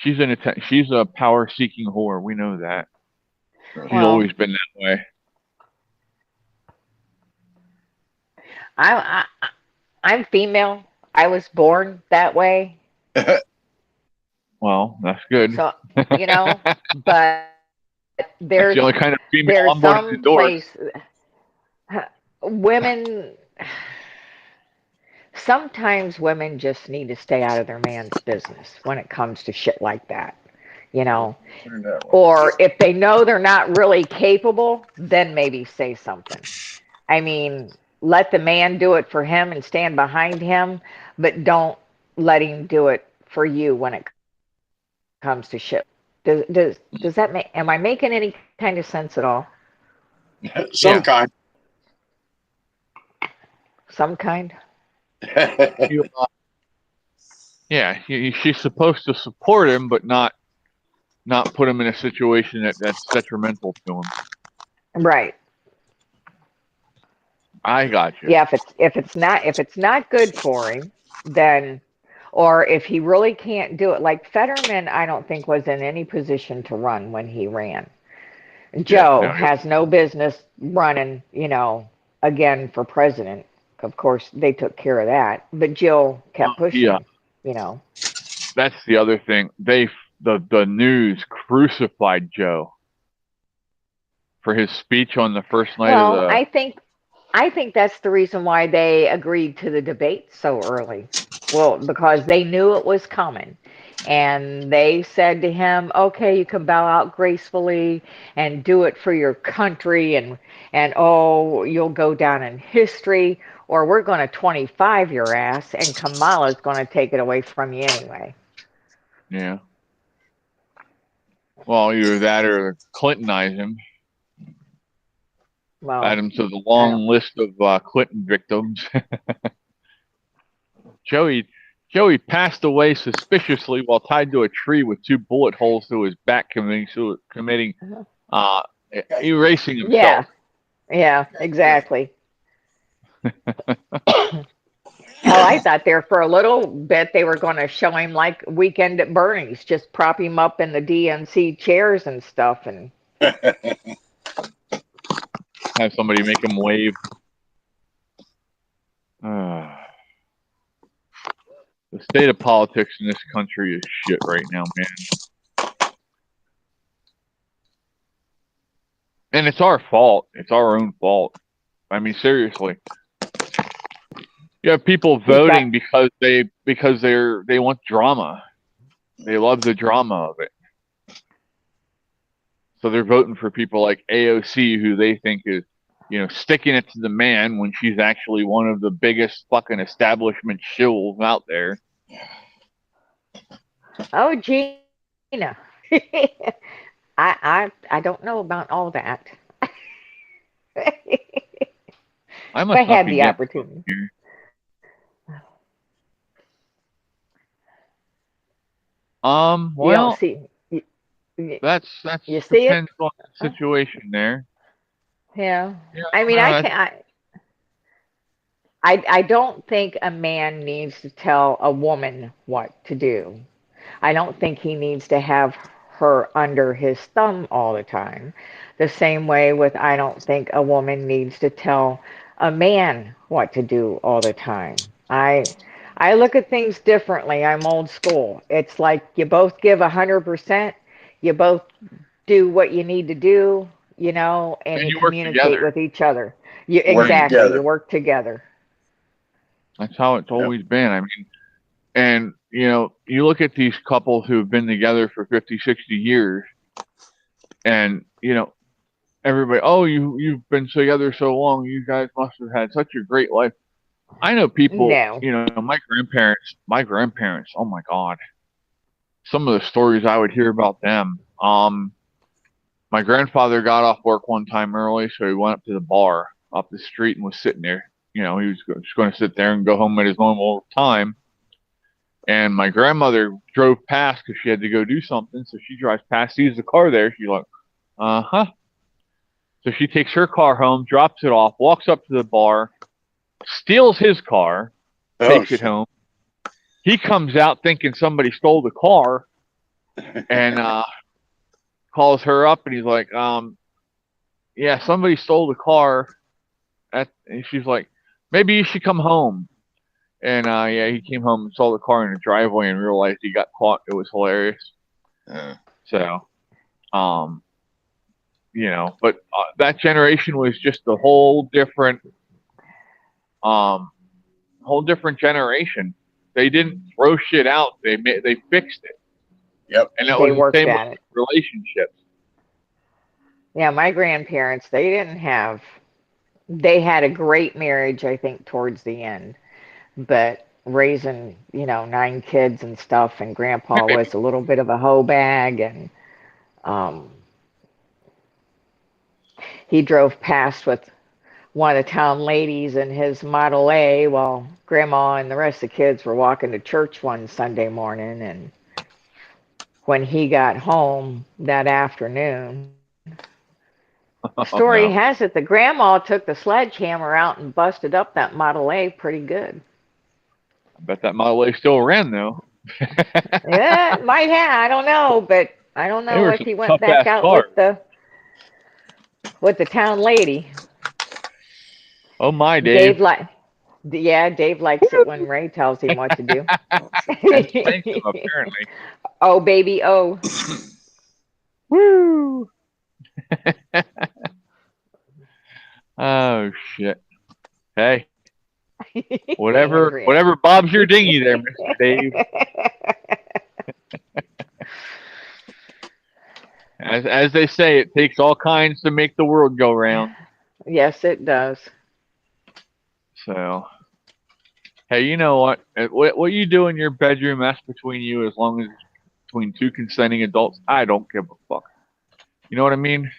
she's a power-seeking whore. We know that. She's always been that way. I'm female. I was born that way. Well, that's good. So, but there's the only kind of female I'm going to endorse. Women, sometimes women just need to stay out of their man's business when it comes to shit like that, or if they know they're not really capable, then maybe say something. I mean, let the man do it for him and stand behind him, but don't let him do it for you when it comes to shit. Does that make? Am I making any kind of sense at all? Some kind. Some kind. She's supposed to support him, but not put him in a situation that's detrimental to him. Right. I got you. Yeah, if it's not good for him, then, or if he really can't do it, like Fetterman, I don't think was in any position to run when he ran. Joe has no business running, again for president. Of course, they took care of that, but Jill kept pushing, The that's the other thing. The news crucified Joe for his speech on the first night of Well, the. I think that's the reason why they agreed to the debate so early. Well, because they knew it was coming. And they said to him, "Okay, you can bow out gracefully and do it for your country and oh, you'll go down in history, or we're going to 25 your ass and Kamala's going to take it away from you anyway." Yeah. Well, either that or Clintonize him. Well, Add him to the I long don't. list of Clinton victims. Joey passed away suspiciously while tied to a tree with 2 bullet holes through his back, committing uh, erasing Yeah, himself. yeah, exactly. Hell, I thought there for a little bit they were going to show him like Weekend at Bernie's, just prop him up in the DNC chairs and stuff. And Have somebody make him wave. The state of politics in this country is shit right now, man. And it's our fault. It's our own fault. I mean, seriously. You have people voting because they want drama. They love the drama of it. So they're voting for people like AOC, who they think is, sticking it to the man when she's actually one of the biggest fucking establishment shills out there. oh, Gina, I don't know about all that. I If must I not had be the getting opportunity. here. You don't Well, see. You, that's you see it? depends on the situation there. Yeah. Yeah, I mean, I no, can't. I don't think a man needs to tell a woman what to do. I don't think he needs to have her under his thumb all the time. The same way with I don't think a woman needs to tell a man what to do all the time. I look at things differently. I'm old school. It's like you both give 100%, you both do what you need to do, and and you you work communicate together. with each other. You I Work mean, exactly, you together. work together. that's how it's Yep. always been. I mean, and you look at these couples who've been together for 50, 60 years, and everybody, oh, you've been together so long, you guys must have had such a great life. I know people, No. my grandparents, oh my God, some of the stories I would hear about them. My grandfather got off work one time early, so he went up to the bar up the street and was sitting there. He was just going to sit there and go home at his normal time. And my grandmother drove past because she had to go do something. So she drives past, sees the car there. She's like, uh-huh. So she takes her car home, drops it off, walks up to the bar, steals his car, takes it home. He comes out thinking somebody stole the car and calls her up and he's like, yeah, somebody stole the car. And she's like, maybe you should come home. And yeah, he came home and saw the car in the driveway and realized he got caught. It was hilarious. So, but that generation was just a whole different generation. They didn't throw shit out. They fixed it. Yep. And that They was the worked same with at it. relationships. Yeah, my grandparents, they had a great marriage, I think, towards the end, but raising, 9 kids and stuff, and grandpa was a little bit of a hoe bag, and um, he drove past with one of the town ladies in his Model A while grandma and the rest of the kids were walking to church one Sunday morning, and when he got home that afternoon, story No. has it the grandma took the sledgehammer out and busted up that Model A pretty good. I bet that Model A still ran though. Yeah, it might have. I don't know, but I don't They know were if some he went tough back ass out cars. with the town lady. Oh my, Dave. Dave Yeah, Dave likes it when Ray tells him what to do. And spanks him, apparently. Oh, baby, oh. Woo! Oh shit. Hey, Andrea. whatever bob's your dinghy there, Mr. Dave. As they say, it takes all kinds to make the world go round. Yes, it does. So, hey, you know what? What you do in your bedroom, that's between you. As long as it's between two consenting adults, I don't give a fuck. You know what I mean?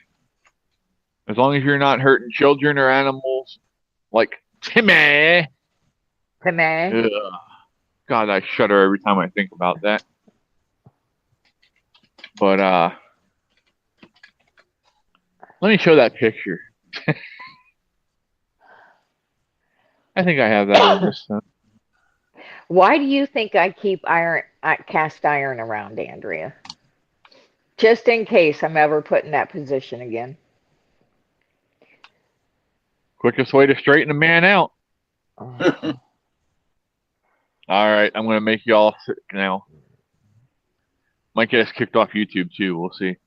As long as you're not hurting children or animals, like Timmy. Timmy. Ugh. God, I shudder every time I think about that. But let me show that picture. I think I have that on this. Why do you think I keep cast iron around, Andrea? Just in case I'm ever put in that position again. Quickest way to straighten a man out. Oh. All right, I'm gonna make y'all sick now. Might get us kicked off YouTube too. We'll see.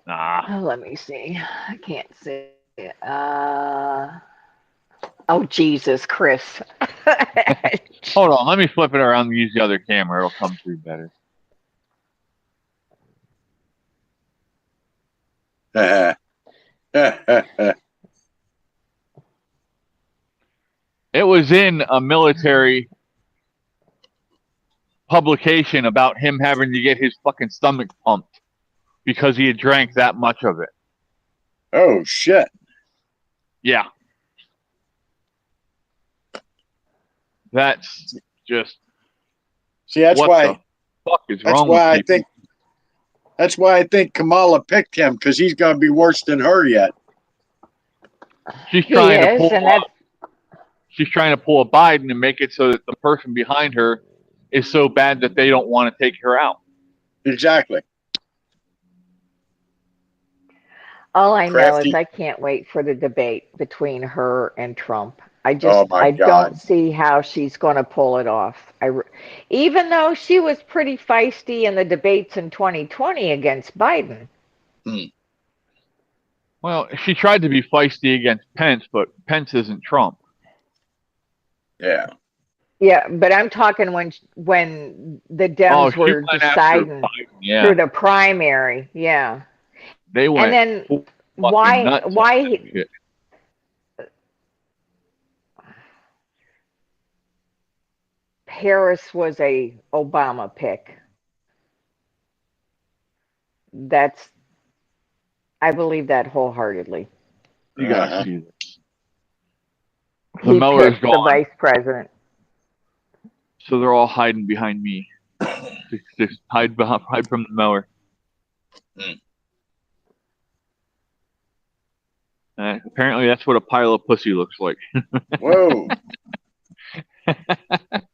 Nah. Oh, let me see. I can't see it. Oh, Jesus, Chris. Hold on. Let me flip it around and use the other camera. It'll come through better. It was in a military publication about him having to get his fucking stomach pumped because he had drank that much of it. Oh shit! Yeah. That's just. See, that's what why. The fuck is That's wrong why with I people? think. That's why I think Kamala picked him, because he's gonna be worse than her yet. She's He trying to is, pull. and that's She's trying to pull a Biden and make it so that the person behind her is so bad that they don't want to take her out. Exactly. all I know is Crafty. I can't wait for the debate between her and Trump. Oh my I God. don't see how she's going to pull it off. Even though she was pretty feisty in the debates in 2020 against Biden. Well, she tried to be feisty against Pence, but Pence isn't Trump. Yeah. Yeah, but I'm talking when the Dems She were went after deciding Biden. Yeah, through the primary. Yeah. they went And then fucking nuts on that shit. Harris was a Obama pick. I believe that wholeheartedly. You gotta see this. The He Mueller's picked the gone, vice president. so they're all hiding behind me. Just hide from the Mueller. Apparently, that's what a pile of pussy looks like. Whoa.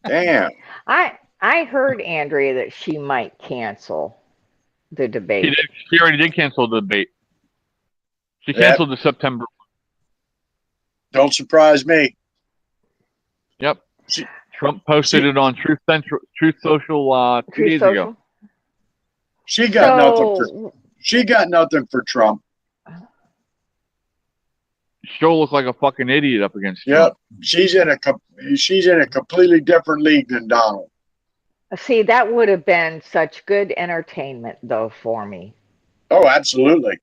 Damn. I heard, Andrea, that she might cancel the debate. She already did cancel the debate. She canceled the September. Don't surprise me. Yep. Trump posted it on Truth Social 2 days ago. She got nothing for Trump. She'll look like a fucking idiot up against Yep. Trump. She's in a completely different league than Donald. See, that would have been such good entertainment, though, for me. Oh, absolutely.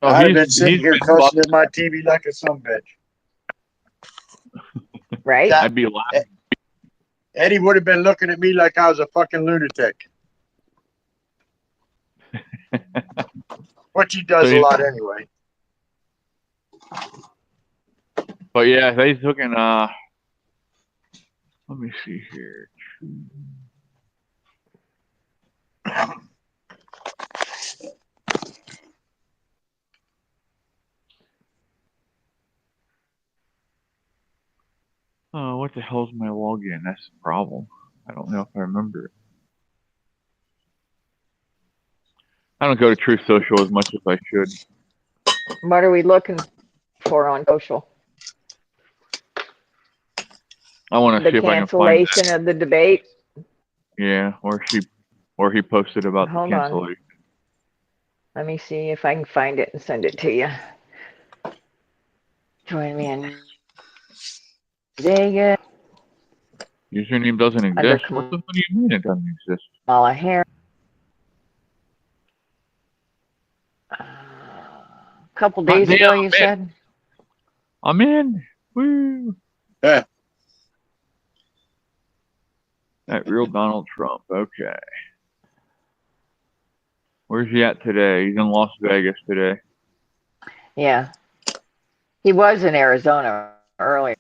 Oh, I'd have been sitting here cussing at my TV like a sumbitch. Right? I'd be laughing. Eddie would have been looking at me like I was a fucking lunatic. Which he does a lot anyway. But yeah, they took in let me see here. Oh, what the hell's my login? That's the problem. I don't know if I remember it. I don't go to Truth Social as much as I should. What are we looking for on social. I want to The see if I can find that. cancellation of the debate. Yeah, or he posted about the Hold on. cancellation. Let me see if I can find it and send it to you. Join me in Vegas. Username doesn't Under exist. What the fuck do you mean it doesn't exist? Kamala Harris. A couple days Damn, ago, you man. said? I'm in. Woo. Eh, That real Donald Trump. Okay. Where's he at today? He's in Las Vegas today. Yeah. He was in Arizona earlier.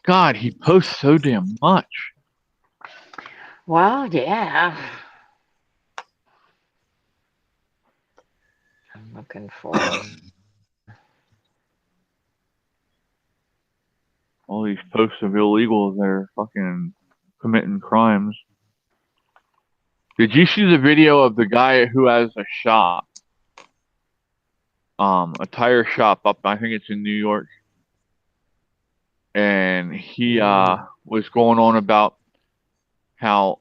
God, he posts so damn much. Well, yeah. I'm looking for All these posts of illegals that are fucking committing crimes. Did you see the video of the guy who has a shop? A tire shop up, I think it's in New York. And he was going on about how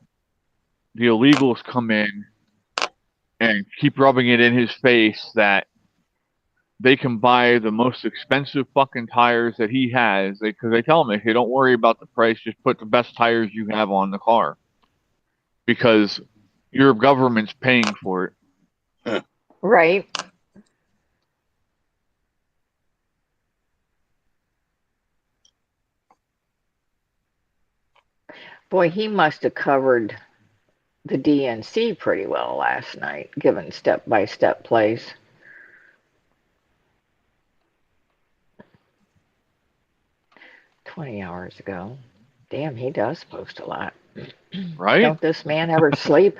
the illegals come in and keep rubbing it in his face that they can buy the most expensive fucking tires that he has. Because they tell him, hey, don't worry about the price, just put the best tires you have on the car. Because your government's paying for it. right. Boy, he must have covered the DNC pretty well last night, given step-by-step plays. "20 hours ago." Damn, he does post a lot. Right? Don't this man ever sleep?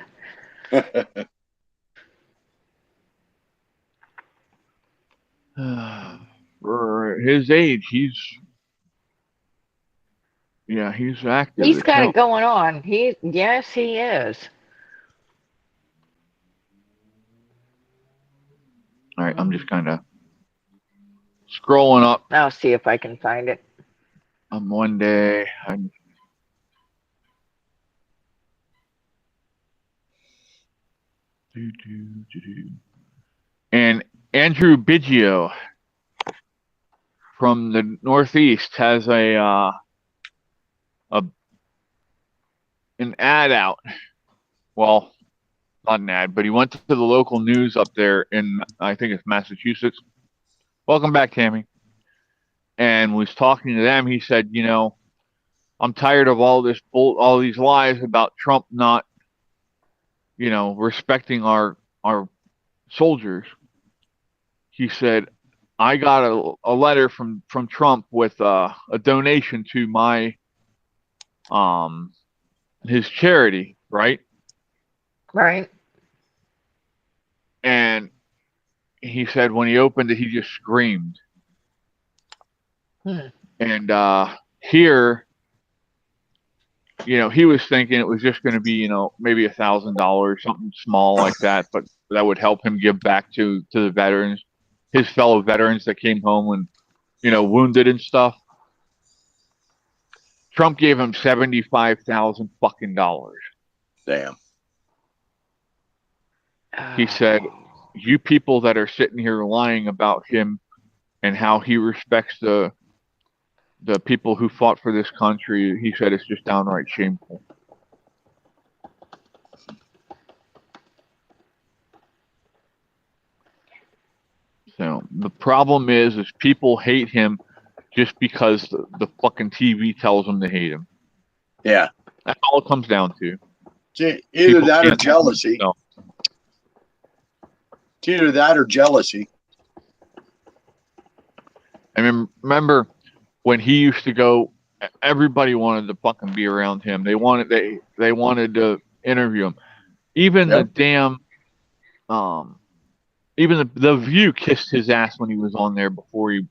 For his age, he's active. He's as got hell. it going on. Yes, he is. All right, I'm just kind of scrolling up. I'll see if I can find it. One day, and Andrew Biggio from the Northeast has an ad out. Well, not an ad, but he went to the local news up there in, I think it's Massachusetts. Welcome back, Tammy. And was talking to them. He said, I'm tired of all these lies about Trump not, respecting our soldiers. He said, I got a letter from Trump with a donation to my his charity, right? Right. And he said when he opened it, he just screamed. And here, he was thinking it was just going to be, maybe $1,000, something small like that, but that would help him give back to the veterans, his fellow veterans that came home and, wounded and stuff. Trump gave him $75,000 fucking dollars. Damn. He said, you people that are sitting here lying about him and how he respects the people who fought for this country, he said it's just downright shameful. So the problem is people hate him just because the fucking TV tells them to hate him. Yeah. That's all it comes down to. Either People that or can't jealousy. It's either that or jealousy. I mean, remember when he used to go, everybody wanted to fucking be around him. They wanted to interview him. Even the damn even the View kissed his ass when he was on there before he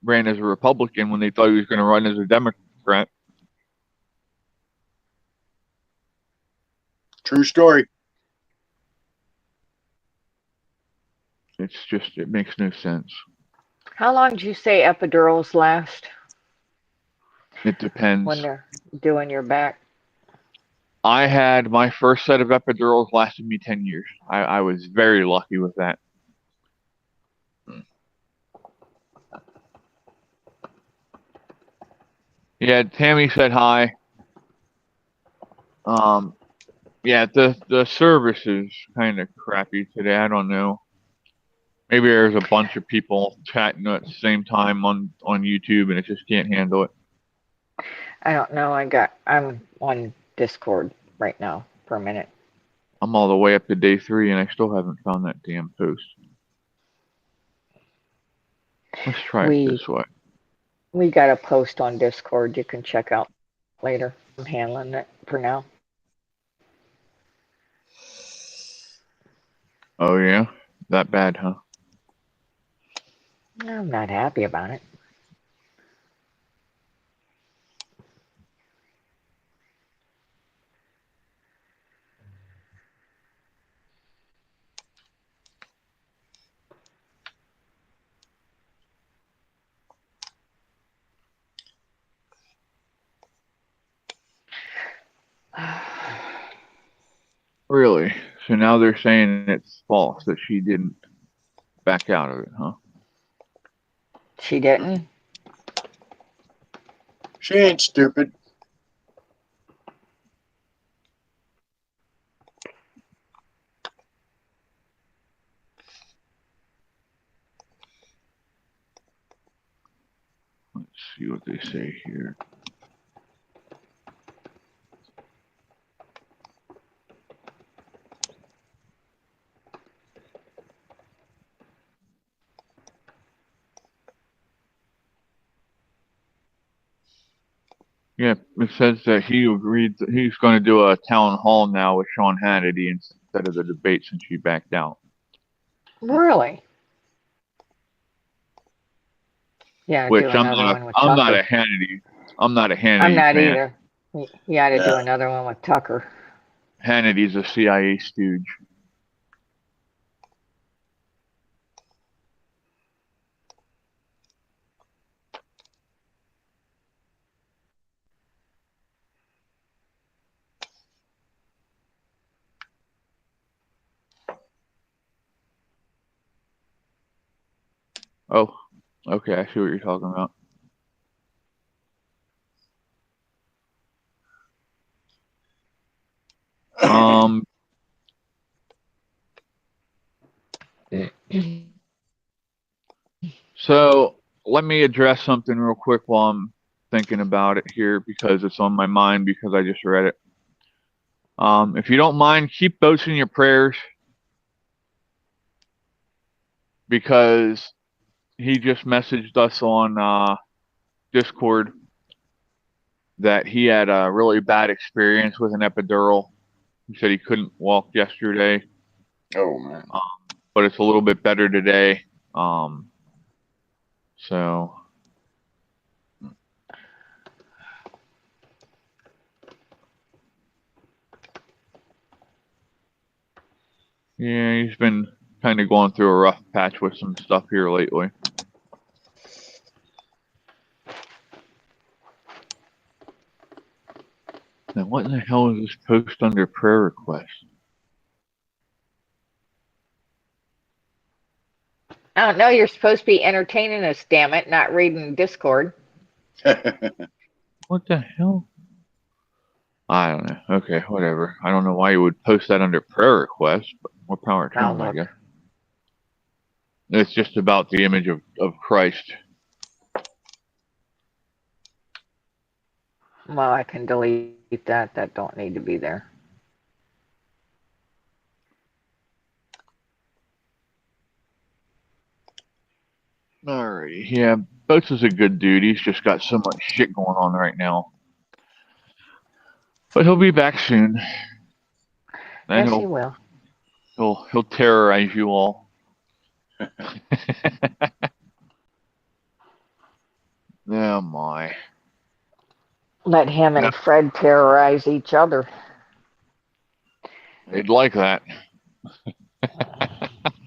ran as a Republican when they thought he was going to run as a Democrat. True story. It's just, it makes no sense. How long did you say epidurals last It depends. when they're doing your back? I had my first set of epidurals lasted me 10 years. I was very lucky with that. Yeah, Tammy said hi. Yeah, the service is kind of crappy today. I don't know. Maybe there's a bunch of people chatting at the same time on YouTube, and it just can't handle it. I don't know. I'm on Discord right now for a minute. I'm all the way up to day 3, and I still haven't found that damn post. Let's try it this way. We got a post on Discord you can check out later. I'm handling it for now. Oh yeah, that bad, huh? I'm not happy about it. Really? So now they're saying it's false that she didn't back out of it, huh? She didn't? She ain't stupid. Let's see what they say here. Yeah, it says that he agreed that he's going to do a town hall now with Sean Hannity instead of the debate since she backed out. Really? Yeah, Which do I'm another one with I'm not Tucker. a Hannity. I'm not a Hannity I'm not fan. either. You ought to do Yeah. another one with Tucker. Hannity's a CIA stooge. Oh, okay, I see what you're talking about. So let me address something real quick while I'm thinking about it here because it's on my mind because I just read it. If you don't mind, keep Boats in your prayers because he just messaged us on Discord that he had a really bad experience with an epidural. He said he couldn't walk yesterday, Oh man. but it's a little bit better today. So yeah, he's been kind of going through a rough patch with some stuff here lately. Now, what in the hell is this post under prayer request? I don't know. You're supposed to be entertaining us, damn it, not reading Discord. What the hell? I don't know. Okay, whatever. I don't know why you would post that under prayer request, but more power to him, I guess. It's just about the image of Christ. Well, I can delete that. That don't need to be there. Alrighty. Yeah, Boats is a good dude. He's just got so much shit going on right now. But he'll be back soon. And Yes, he will. He'll terrorize you all. Oh my. Let him and Fred terrorize each other. They'd like that.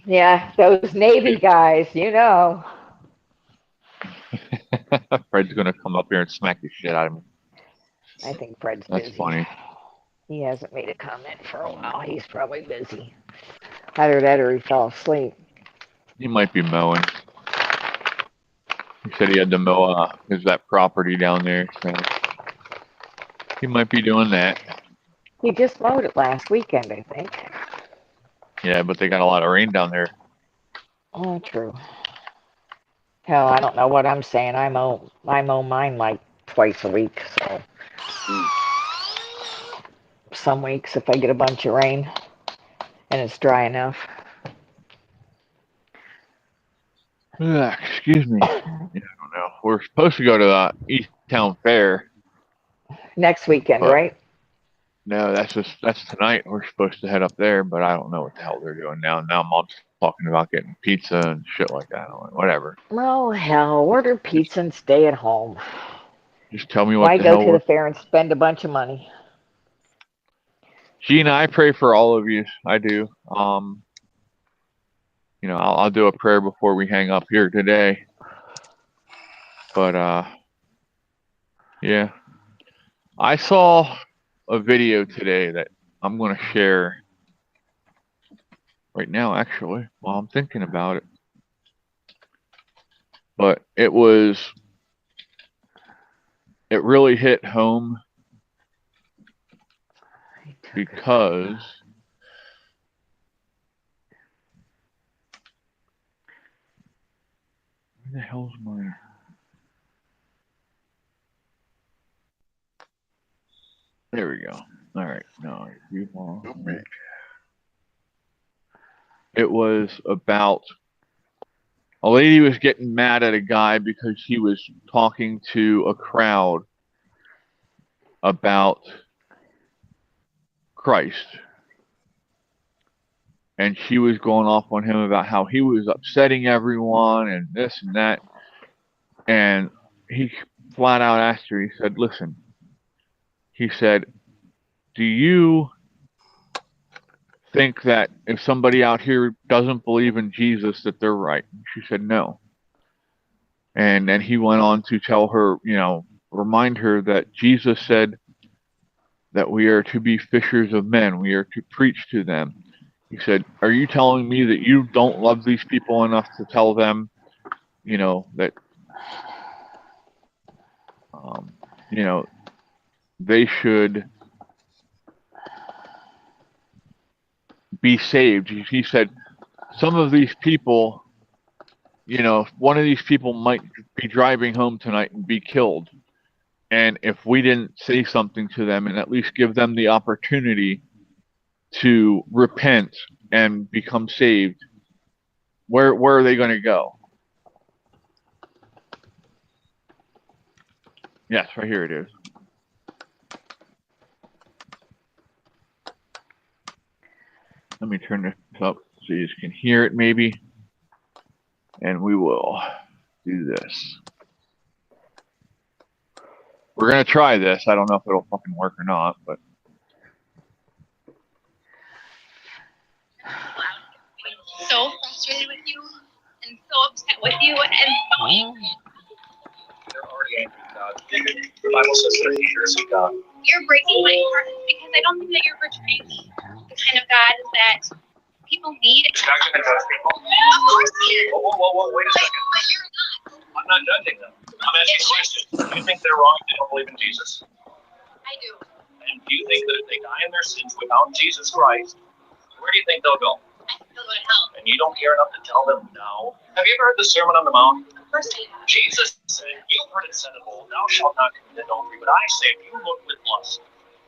Yeah, those Navy guys, you know. Fred's gonna come up here and smack the shit out of me. I think Fred's That's busy. funny. He hasn't made a comment for a while. He's probably busy. Either that or he fell asleep. He might be mowing. He said he had to mow that property down there, so he might be doing that. He just mowed it last weekend, I think. Yeah, but they got a lot of rain down there. Oh, true. Hell, I don't know what I'm saying. I mow mine like twice a week, so some weeks if I get a bunch of rain and it's dry enough. Excuse me. Yeah, I don't know. We're supposed to go to the East Town Fair, Next weekend, but right? no, that's tonight. We're supposed to head up there, but I don't know what the hell they're doing now. Now Mom's talking about getting pizza and shit like that. I'm like, whatever. Oh, hell, order pizza and stay at home. Just tell me what Why the go hell to the fair and spend a bunch of money? Gina, I pray for all of you. I do. I'll do a prayer before we hang up here today. But yeah. I saw a video today that I'm going to share right now, actually, while I'm thinking about it. But it really hit home because where the hell's my... There we go. All right. No, you want... It was about a lady was getting mad at a guy because he was talking to a crowd about Christ. And she was going off on him about how he was upsetting everyone and this and that. And he flat out asked her, he said, listen, he said, do you think that if somebody out here doesn't believe in Jesus that they're right? She said, no. And then he went on to tell her, remind her that Jesus said that we are to be fishers of men. We are to preach to them. He said, are you telling me that you don't love these people enough to tell them, that, they should be saved? He said, some of these people, one of these people might be driving home tonight and be killed. And if we didn't say something to them and at least give them the opportunity to repent and become saved, where are they going to go? Yes, right here it is. Let me turn this up so you can hear it maybe. And we will do this. We're going to try this. I don't know if it'll fucking work or not, but. So frustrated with you and so upset with you and they're already angry with God. The Bible says they're haters of God. you're breaking my heart because I don't think that you're portraying the kind of God that people need. You're not going to judge people. Of course he is. Whoa, wait a second. But you're not. I'm not judging them. I'm asking a question. Do you think they're wrong if they don't believe in Jesus? I do. And do you think that if they die in their sins without Jesus Christ, where do you think they'll go? I think they'll go to hell. And you don't care enough to tell them no? Have you ever heard the Sermon on the Mount? Of course I have. Jesus said, you've heard it said of old, thou shalt not commit adultery. But I say, if you look with lust,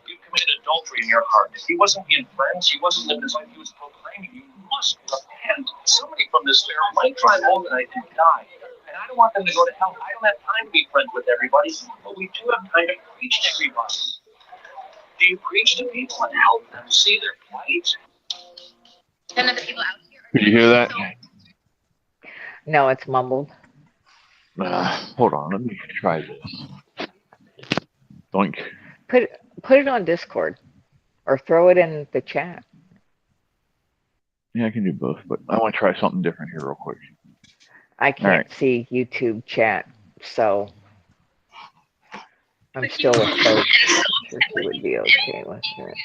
you've committed adultery in your heart. If he wasn't being friends, he wasn't living his life, he was proclaiming, you must repent. Somebody from this fair might drive home tonight and die. And I don't want them to go to hell. I don't have time to be friends with everybody, but we do have time to preach to everybody. Do you preach to people and help them see their plight? None of the people out here. Did you hear that? No, it's mumbled. Hold on, let me try this. Doink. Put it on Discord or throw it in the chat. Yeah, I can do both, but I want to try something different here real quick. I can't see YouTube chat, so I'm still with folks. I'm sure she would be okay with it.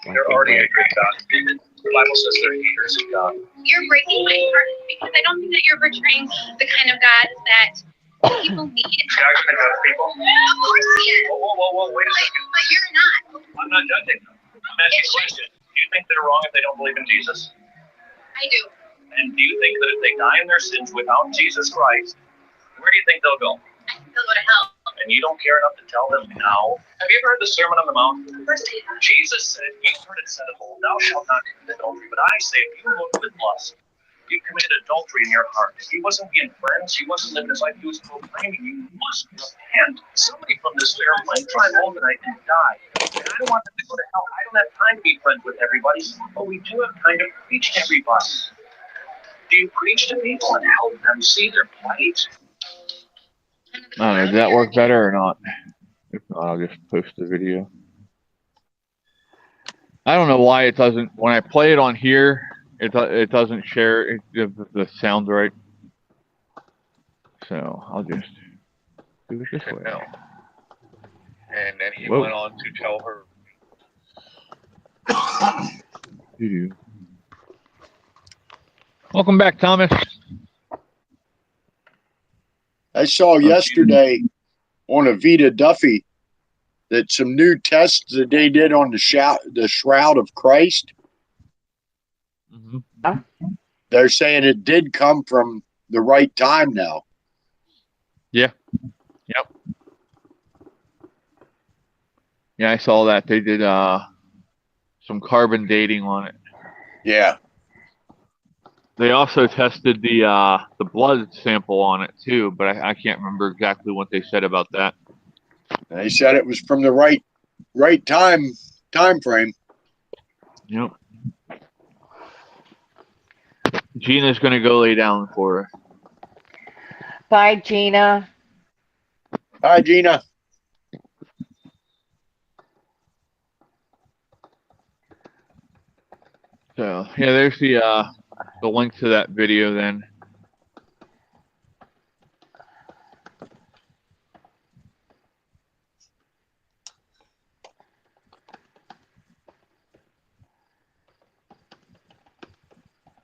They're already angry at God. The Bible says they're haters of God. You're breaking my heart because I don't think that you're portraying the kind of God that people need. God can have people. Of course he is. Whoa, wait a second. But you're not. I'm not judging them. I'm asking a question. Do you think they're wrong if they don't believe in Jesus? I do. And do you think that if they die in their sins without Jesus Christ, where do you think they'll go? I think they'll go to hell. And you don't care enough to tell them now? Have you ever heard the Sermon on the Mount? Of course they have. Jesus said, you've heard it said of old, thou shalt not commit adultery. But I say, if you look with lust, you committed adultery in your heart. If he wasn't being friends, he wasn't living his life, he was proclaiming, you must repent. Somebody from this fair might drive home tonight and die. And I don't want them to go to hell. I don't have time to be friends with everybody, but we do have time to preach to everybody. Do you preach to people and help them see their plight? I don't know, did that work better or not? If not, I'll just post the video. I don't know why it doesn't, when I play it on here, it doesn't share the sound right. So I'll just do it this way. No. And then he Whoa. went on to tell her. Doo-doo. Welcome back, Thomas. I saw yesterday on a Vita Duffy that some new tests that they did on the Shroud of Christ. Mm-hmm. They're saying it did come from the right time now. Yeah. Yep. Yeah, I saw that. They did some carbon dating on it. Yeah. They also tested the blood sample on it too, but I can't remember exactly what they said about that. They said it was from the right time frame. Yep. Gina's gonna go lay down for her. Bye, Gina. Hi, Gina. So yeah, there's the link to that video then.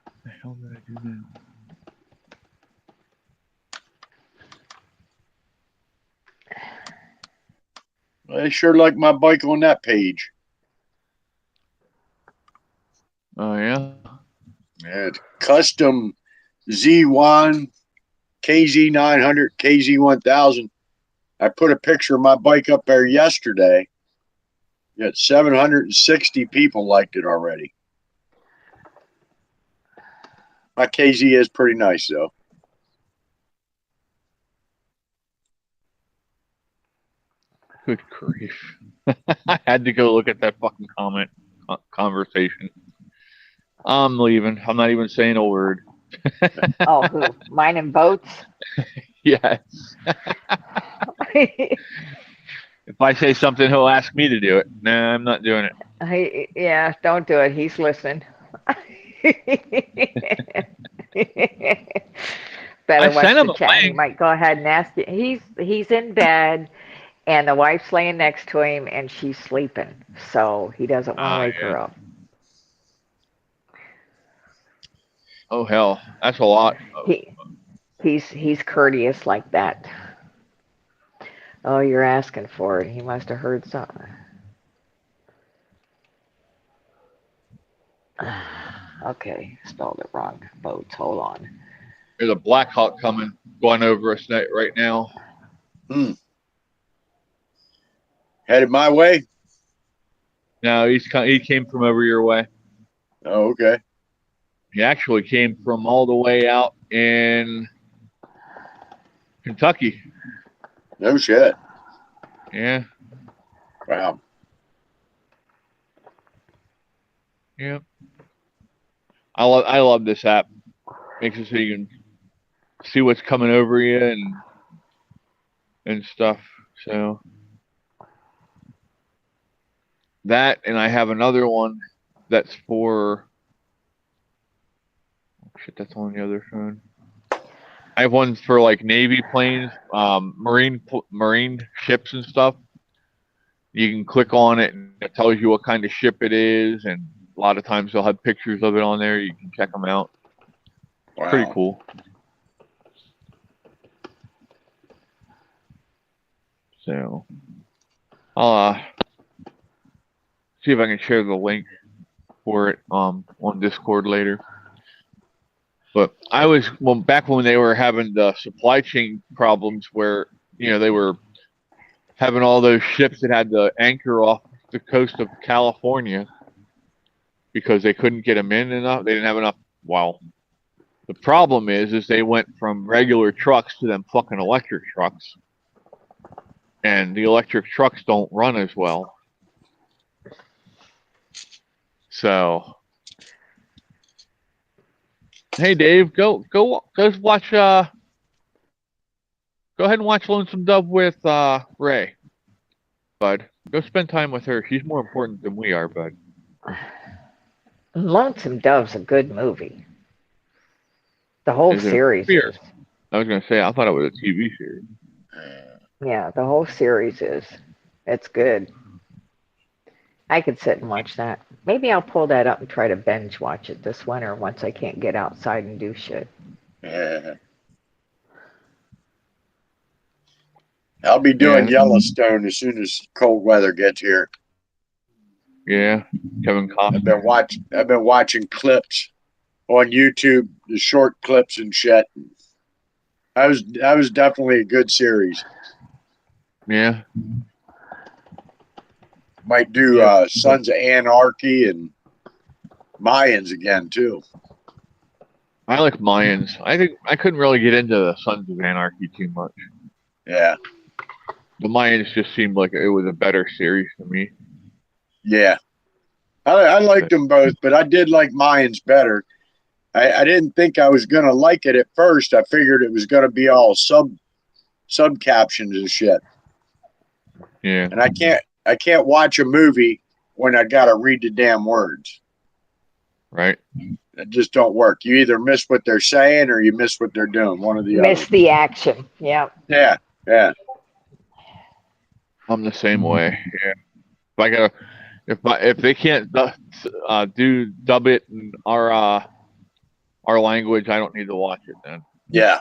What the hell did I do now? I sure like my bike on that page. Oh yeah. It's custom Z1, KZ900, KZ1000. I put a picture of my bike up there yesterday. Got 760 people liked it already. My KZ is pretty nice though. Good grief. I had to go look at that fucking conversation. I'm leaving. I'm not even saying a word. Oh, who? Mine and boats? Yes. If I say something, he'll ask me to do it. No, I'm not doing it. Yeah, don't do it. He's listening. Better I watch sent him the a chat. He link. might go ahead and ask you. He's in bed, and the wife's laying next to him, and she's sleeping. So he doesn't want to wake her up. Oh hell, that's a lot. He's courteous like that. Oh, you're asking for it. He must have heard something. Okay, spelled it wrong. Boats. Hold on. There's a Black Hawk going over us right now. Headed my way? No, he came from over your way. Oh, okay. He actually came from all the way out in Kentucky. No shit. Yeah. Wow. Yep. I love this app. Makes it so you can see what's coming over you and stuff. So that, and I have another one that's for. Oh, shit, that's on the other phone. I have one for like Navy planes, marine ships and stuff. You can click on it and it tells you what kind of ship it is, and a lot of times they'll have pictures of it on there. You can check them out. Wow. Pretty cool. So, I'll see if I can share the link for it on Discord later. But I was back when they were having the supply chain problems, where they were having all those ships that had to anchor off the coast of California because they couldn't get them in enough. They didn't have enough. Wow. The problem is they went from regular trucks to them fucking electric trucks, and the electric trucks don't run as well. So, hey Dave, go watch. Go ahead and watch Lonesome Dove with Ray, bud. Go spend time with her. She's more important than we are, bud. Lonesome Dove's a good movie. The whole series is. I was gonna say I thought it was a TV series. Yeah, the whole series is. It's good. I could sit and watch that. Maybe I'll pull that up and try to binge watch it this winter once I can't get outside and do shit. I'll be doing Yellowstone as soon as cold weather gets here. Yeah, Kevin Costner. I've been watching clips on YouTube, the short clips and shit. That was definitely a good series. Yeah. Might do Sons of Anarchy and Mayans again too. I like Mayans. I think I couldn't really get into the Sons of Anarchy too much. Yeah. The Mayans just seemed like it was a better series to me. Yeah. I liked them both, but I did like Mayans better. I didn't think I was gonna like it at first. I figured it was gonna be all sub captions and shit. Yeah. And I can't watch a movie when I gotta read the damn words. Right. It just don't work. You either miss what they're saying or you miss what they're doing. One or the other. Miss the action. Yeah. Yeah. Yeah. I'm the same way. Yeah. If they can't dub it in our language, I don't need to watch it then. Yeah.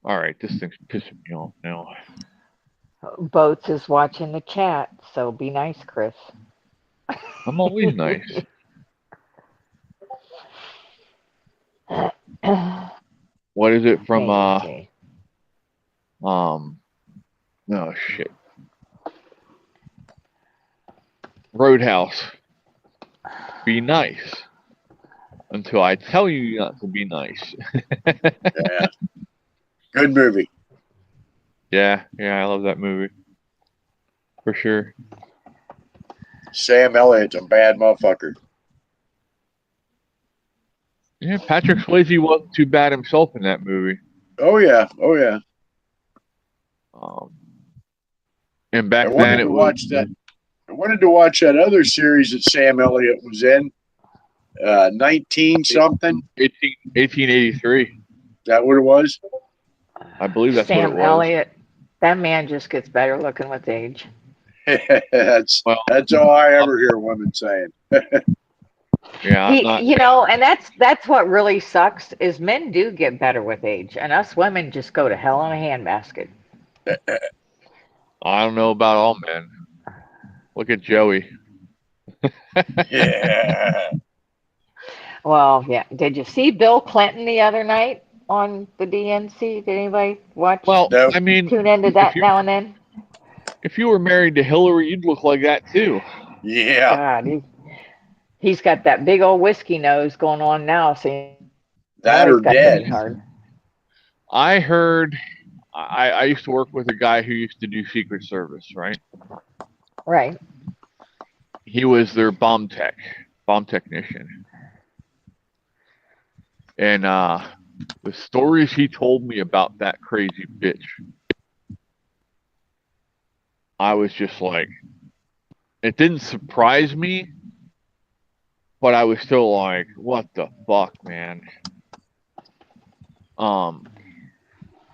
All right, this thing's pissing me off now. Boats is watching the chat, so be nice, Chris. I'm always nice. What is it from oh shit. Roadhouse. Be nice until I tell you not to be nice. Yeah. Good movie. Yeah, I love that movie. For sure. Sam Elliott's a bad motherfucker. Yeah, Patrick Swayze wasn't too bad himself in that movie. Oh yeah. Oh yeah. And back then it was. I wanted to watch that other series that Sam Elliott was in. 19 something. 1883. Is that what it was? I believe that's Sam what it was. Elliott. That man just gets better looking with age. That's all I ever hear women saying. Yeah, and that's what really sucks is men do get better with age, and us women just go to hell in a handbasket. I don't know about all men. Look at Joey. Yeah. Well, yeah. Did you see Bill Clinton the other night on the DNC? Did anybody watch? Well, Nope. I mean, tune into that now and then. If you were married to Hillary, you'd look like that too. Yeah. God, he's got that big old whiskey nose going on now. So that or dead. Hard. I heard. I used to work with a guy who used to do Secret Service, right? Right. He was their bomb technician. And the stories he told me about that crazy bitch, I was just like, it didn't surprise me, but I was still like, what the fuck, man?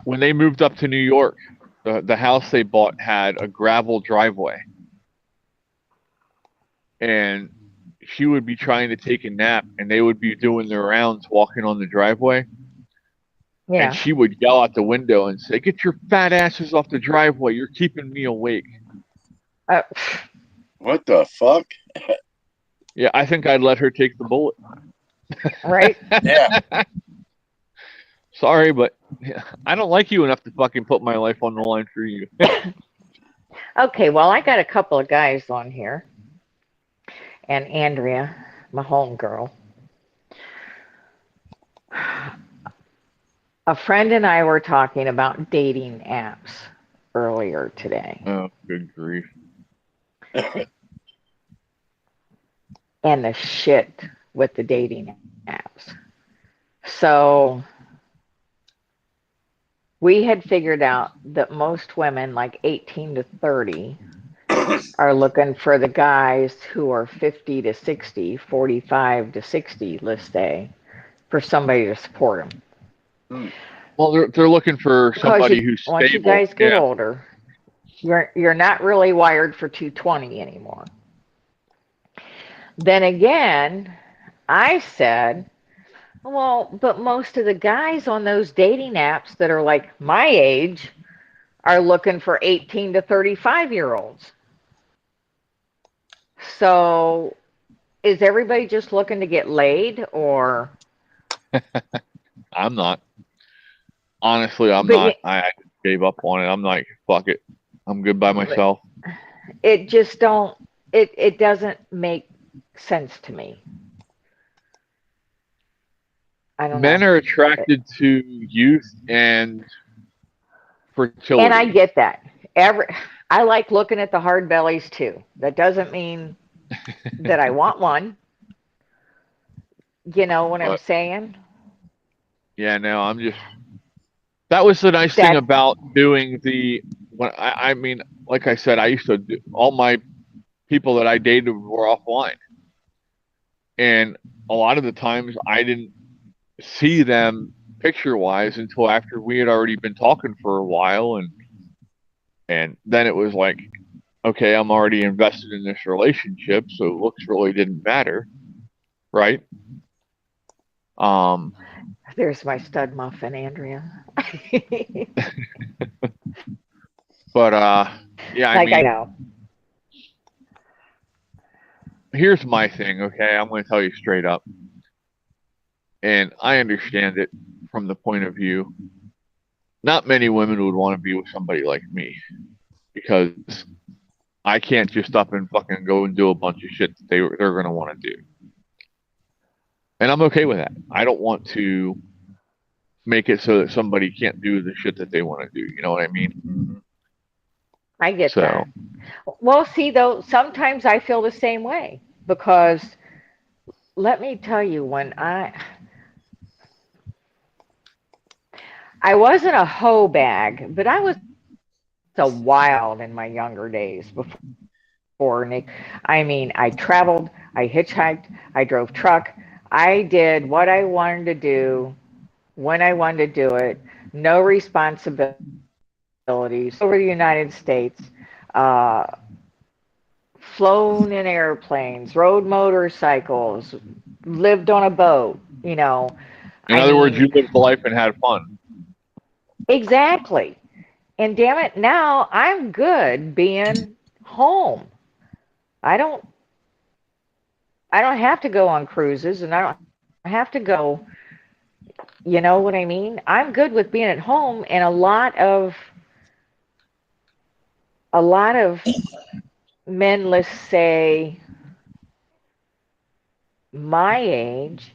When they moved up to New York, the house they bought had a gravel driveway, and she would be trying to take a nap, and they would be doing their rounds, walking on the driveway, and Yeah. she would yell out the window and say, "Get your fat asses off the driveway! You're keeping me awake." Uh, What the fuck? Yeah, I think I'd let her take the bullet. right? Yeah. Sorry, but I don't like you enough to fucking put my life on the line for you. Okay, well, I got a couple of guys on here, and Andrea, my home girl. A friend and I were talking about dating apps earlier today, Oh, good grief. and the shit with the dating apps. So we had figured out that most women, like 18 to 30, are looking for the guys who are 50 to 60, 45 to 60, let's say, for somebody to support them. Well, they're looking for somebody who's Once you stable. guys get Yeah. older, you're not really wired for 220 anymore. Then again, I said, well, but most of the guys on those dating apps that are like my age are looking for 18 to 35-year-olds. So is everybody just looking to get laid, or? I'm not. Honestly, I'm But not. I gave up on it. I'm like, fuck it. I'm good by myself. it just don't, it doesn't make sense to me. I don't Men know. are attracted to youth and fertility. And I get that. I like looking at the hard bellies too. That doesn't mean that I want one. You know what I'm But saying? yeah, no, I'm just. That was the nice thing That about doing the. When I mean, like I said, I used to do, all my people that I dated were offline, and a lot of the times I didn't see them picture wise until after we had already been talking for a while, and then it was like, okay, I'm already invested in this relationship, so looks really didn't matter, right? there's my stud muffin, Andrea. But yeah, I Like I mean, know. here's my thing, okay? I'm going to tell you straight up, and I understand it from the point of view. Not many women would want to be with somebody like me because I can't just up and fucking go and do a bunch of shit that they're going to want to do. And I'm okay with that. I don't want to make it so that somebody can't do the shit that they want to do. You know what I mean? I get So, that. Well, see, though, sometimes I feel the same way because let me tell you, when I wasn't a hoe bag, but I was a wild in my younger days before Nick. I mean, I traveled, I hitchhiked, I drove truck, I did what I wanted to do when I wanted to do it, no responsibilities over the United States, uh, flown in airplanes, rode motorcycles, lived on a boat, you know. in I other words, you mean, lived life and had fun. exactly. And damn it, now I'm good being home. I don't I don't have to go on cruises and I don't have to go, you know what I mean? I'm good with being at home, and a lot of men, let's say my age,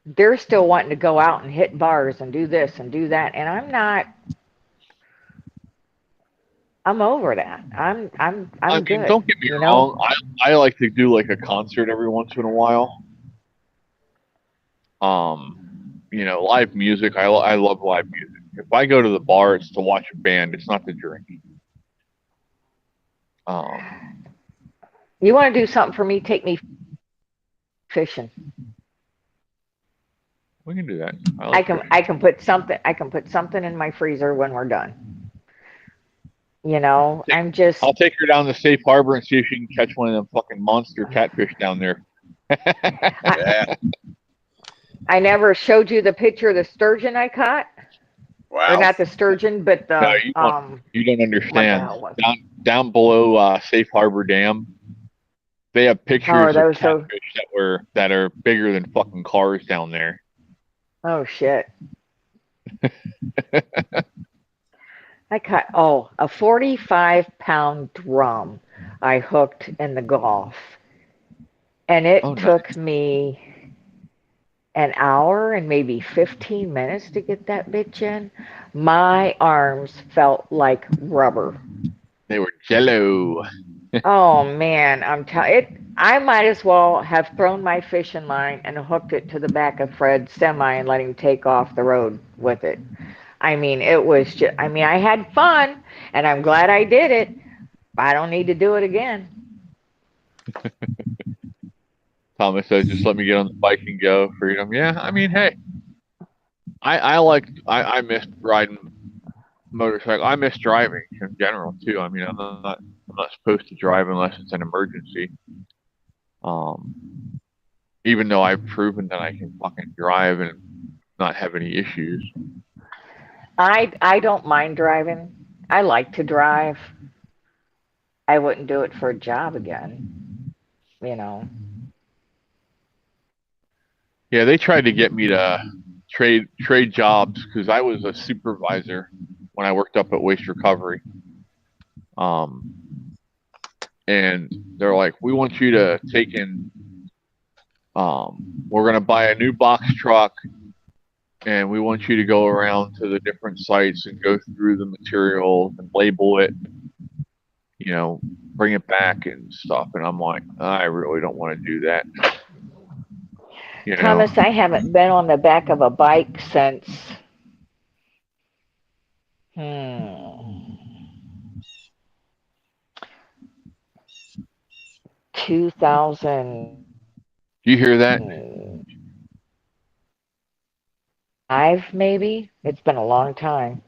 they're still wanting to go out and hit bars and do this and do that, and I'm not. I'm over that. I I'm mean, good, don't get me you know? wrong. I like to do like a concert every once in a while. live music. I love live music. If I go to the bar, it's to watch a band. It's not to drink. You want to do something for me? Take me fishing. We can do that. I can put something in my freezer when we're done. I'll take her down to Safe Harbor and see if she can catch one of them fucking monster catfish down there. Yeah. I never showed you the picture of the sturgeon I caught. Wow. Or not the sturgeon, but the No, you don't what the understand. hell was it? Down below Safe Harbor Dam, they have pictures of catfish that are bigger than fucking cars down there. Oh shit. I caught a 45-pound drum I hooked in the Gulf. And it took me an hour and maybe 15 minutes to get that bitch in. My arms felt like rubber. They were jello. Oh man, I'm telling it. I might as well have thrown my fishing line and hooked it to the back of Fred's semi and let him take off the road with it. I mean, it was just, I had fun and I'm glad I did it. I don't need to do it again. Thomas says, just let me get on the bike and go. Freedom. Yeah, hey. I miss riding motorcycle. I miss driving in general too. I'm not supposed to drive unless it's an emergency. Even though I've proven that I can fucking drive and not have any issues. I don't mind driving. I like to drive. I wouldn't do it for a job again. Yeah, they tried to get me to trade jobs because I was a supervisor when I worked up at Waste Recovery. And they're like, we want you to take in, we're going to buy a new box truck and we want you to go around to the different sites and go through the materials and label it, bring it back and stuff. And I'm like, I really don't want to do that. Thomas, I haven't been on the back of a bike since 2000. You hear that? 5 maybe. It's been a long time.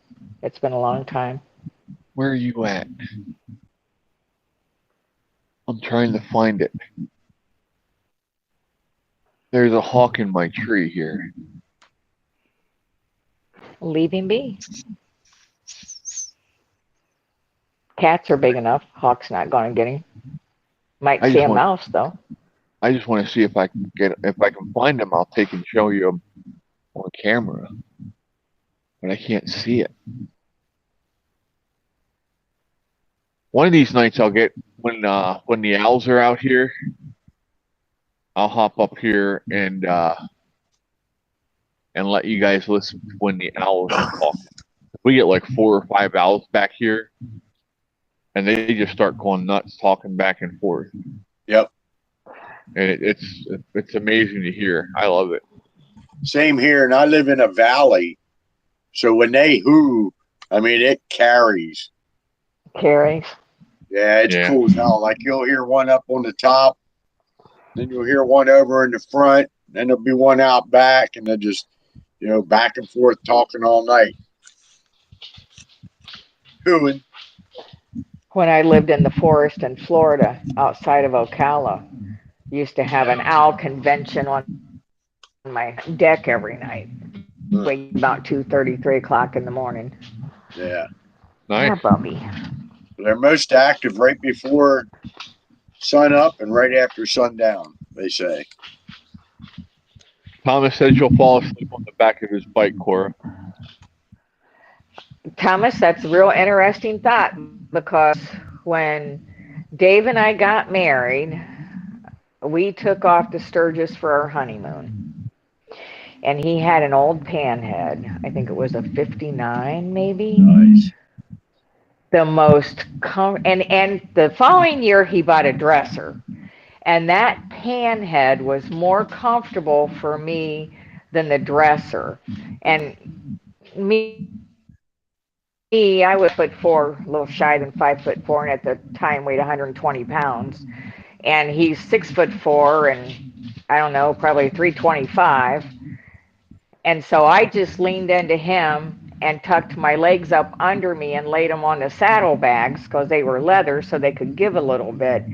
Where are you at? I'm trying to find it. There's a hawk in my tree here. Leave him be. Cats are big enough. Hawk's not going to get him. Might see a mouse though. I just want to see if I can find him. I'll take and show you him on camera, but I can't see it. One of these nights I'll get when the owls are out here. I'll hop up here and let you guys listen to when the owls are talking. We get like 4 or 5 owls back here, and they just start going nuts, talking back and forth. Yep. And it's amazing to hear. I love it. Same here, and I live in a valley, so when they hoo, it carries. Carries. Yeah, it's cool as hell. Like you'll hear one up on the top, then you'll hear one over in the front, then there'll be one out back, and they'll just, back and forth talking all night. Hooing. When I lived in the forest in Florida, outside of Ocala, used to have an owl convention on my deck every night. Wait about 2:30, 3 o'clock in the morning. Yeah. Nice. Yeah, Bubby. They're most active right before sun up and right after sundown, they say. Thomas says you'll fall asleep on the back of his bike, Cora. Thomas, that's a real interesting thought, because when Dave and I got married, we took off to Sturgis for our honeymoon. And he had an old panhead. I think it was a 59 maybe. Nice. The most and the following year he bought a dresser. And that panhead was more comfortable for me than the dresser. And me, I was 5'4", a little shy than 5'4", and at the time weighed 120 pounds. And he's 6'4", and I don't know, probably 325. And so I just leaned into him and tucked my legs up under me and laid them on the saddlebags because they were leather so they could give a little bit.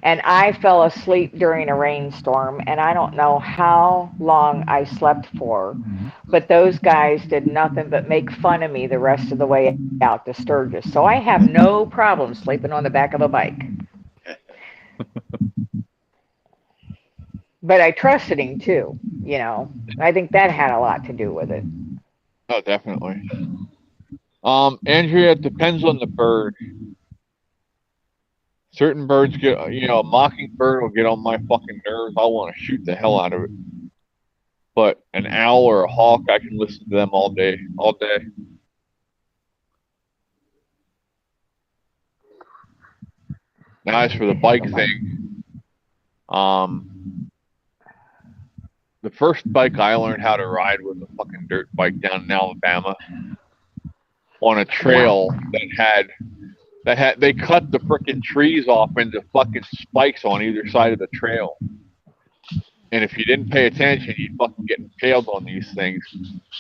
And I fell asleep during a rainstorm, and I don't know how long I slept for, but those guys did nothing but make fun of me the rest of the way out to Sturgis. So I have no problem sleeping on the back of a bike. But I trusted him too, you know. I think that had a lot to do with it. Oh, definitely. Andrea, it depends on the bird. Certain birds get, a mockingbird will get on my fucking nerves. I want to shoot the hell out of it. But an owl or a hawk, I can listen to them all day, all day. Now, as for the bike thing, the first bike I learned how to ride was a fucking dirt bike down in Alabama on a trail they cut the frickin' trees off into fucking spikes on either side of the trail. And if you didn't pay attention, you'd fucking get impaled on these things.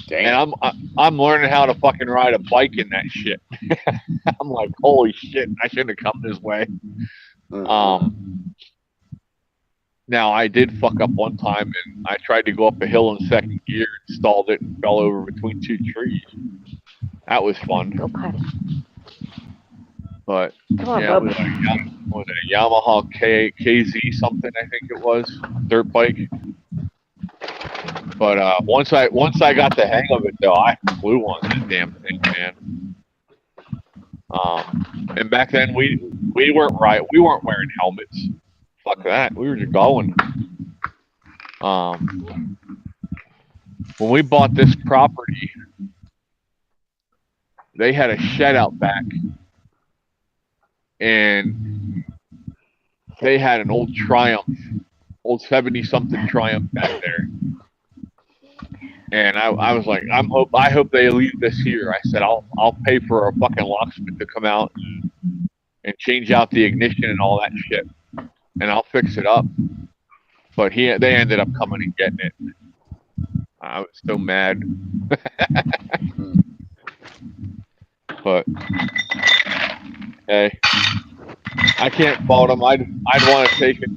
Damn. And I'm learning how to fucking ride a bike in that shit. I'm like, holy shit, I shouldn't have come this way. Now I did fuck up one time, and I tried to go up a hill in second gear, and stalled it, and fell over between two trees. That was fun. Go potty. But Come on, yeah, it bub. was a Yamaha KZ something, I think it was, dirt bike. But once I got the hang of it, though, I flew on that damn thing, man. And back then we weren't wearing helmets. Fuck that, we were just going. When we bought this property, they had a shed out back, and they had an old Triumph, old 70-something Triumph back there. And I was like, I hope they leave this here. I said, I'll pay for a fucking locksmith to come out and change out the ignition and all that shit, and I'll fix it up. But they ended up coming and getting it. I was so mad. But hey, I can't fault them. I'd want to take it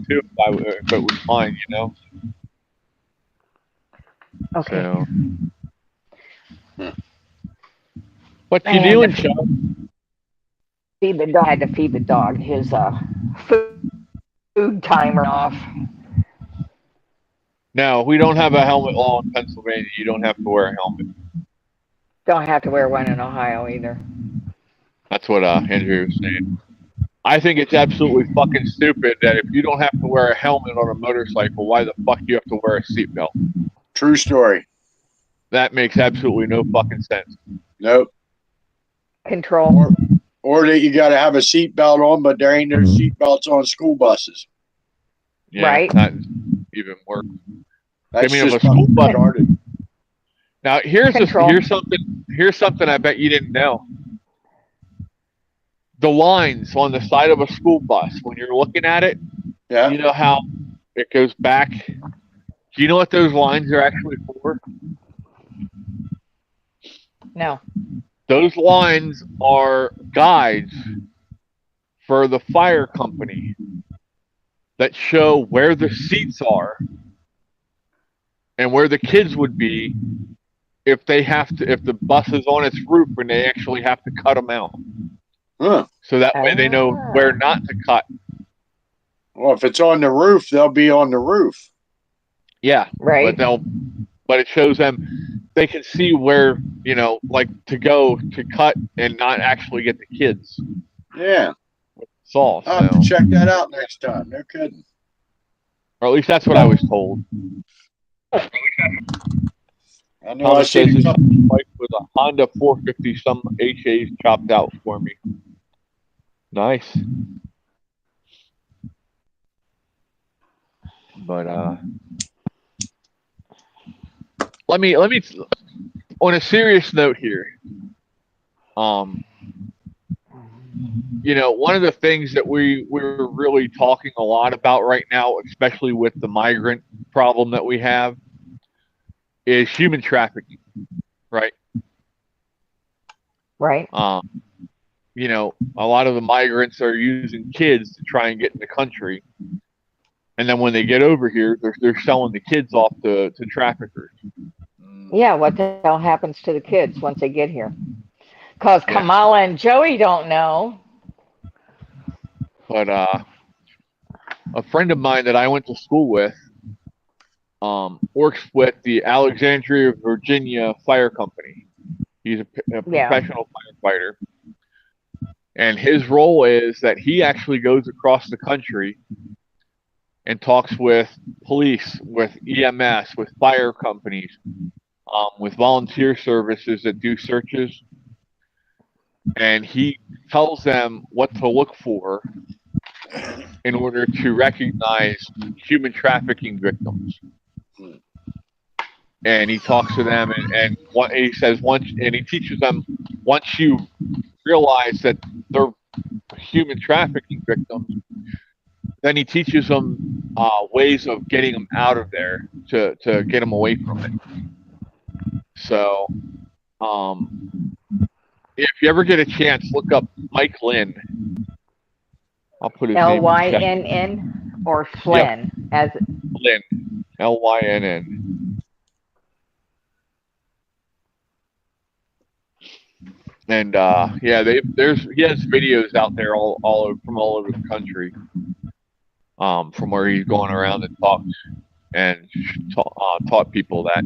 too if it was mine, you know. Okay. So, what you doing, Chuck? Feed the dog. I had to feed the dog. His food timer off. No, we don't have a helmet law in Pennsylvania. You don't have to wear a helmet. Don't have to wear one in Ohio either. That's what Andrew was saying. I think it's absolutely fucking stupid that if you don't have to wear a helmet on a motorcycle, why the fuck do you have to wear a seatbelt? True story. That makes absolutely no fucking sense. Nope. Control. Or that you got to have a seatbelt on, but there ain't no seatbelts on school buses. Yeah, right. Not even worse. That's I mean, if just a school bus. started. Now here's something I bet you didn't know. The lines on the side of a school bus, when you're looking at it, Yeah. you know how it goes back. Do you know what those lines are actually for? No. Those lines are guides for the fire company that show where the seats are and where the kids would be if the bus is on its roof and they actually have to cut them out. Huh. So that way they know where not to cut. Well, if it's on the roof, they'll be on the roof. Yeah. Right. But it shows them, they can see where, like to go to cut and not actually get the kids. Yeah. Saw. I'll have to check that out next time. No kidding. Or at least that's what I was told. I know I Thomas says seen his a couple. bike with a Honda 450 some HAs chopped out for me. Nice. But let me on a serious note here. One of the things that we're really talking a lot about right now, especially with the migrant problem that we have, is human trafficking, right? Right. A lot of the migrants are using kids to try and get in the country, and then when they get over here, they're selling the kids off to traffickers. Yeah, what the hell happens to the kids once they get here? Because Yeah. Kamala and Joey don't know. But a friend of mine that I went to school with works with the Alexandria, Virginia Fire Company. He's a professional firefighter. And his role is that he actually goes across the country and talks with police, with EMS, with fire companies, with volunteer services that do searches. And he tells them what to look for in order to recognize human trafficking victims. And he talks to them, and what he says and he teaches them, once you realize that they're human trafficking victims, then he teaches them ways of getting them out of there to get them away from it. So, if you ever get a chance, look up Mike Lynn. I'll put his name in chat. Lynn or Flynn? Yep. As Lynn, Lynn. And he has videos out there all over, from all over the country, from where he's going around and talked and taught people that.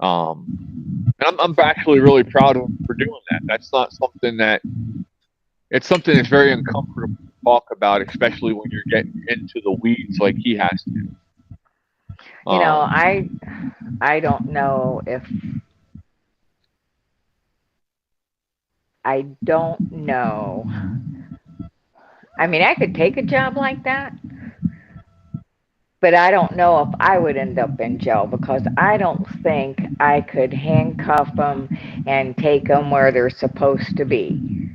And I'm actually really proud of him for doing that. That's not something it's something that's very uncomfortable to talk about, especially when you're getting into the weeds like he has to. I don't know if I don't know. I mean, I could take a job like that, but I don't know if I would end up in jail, because I don't think I could handcuff them and take them where they're supposed to be.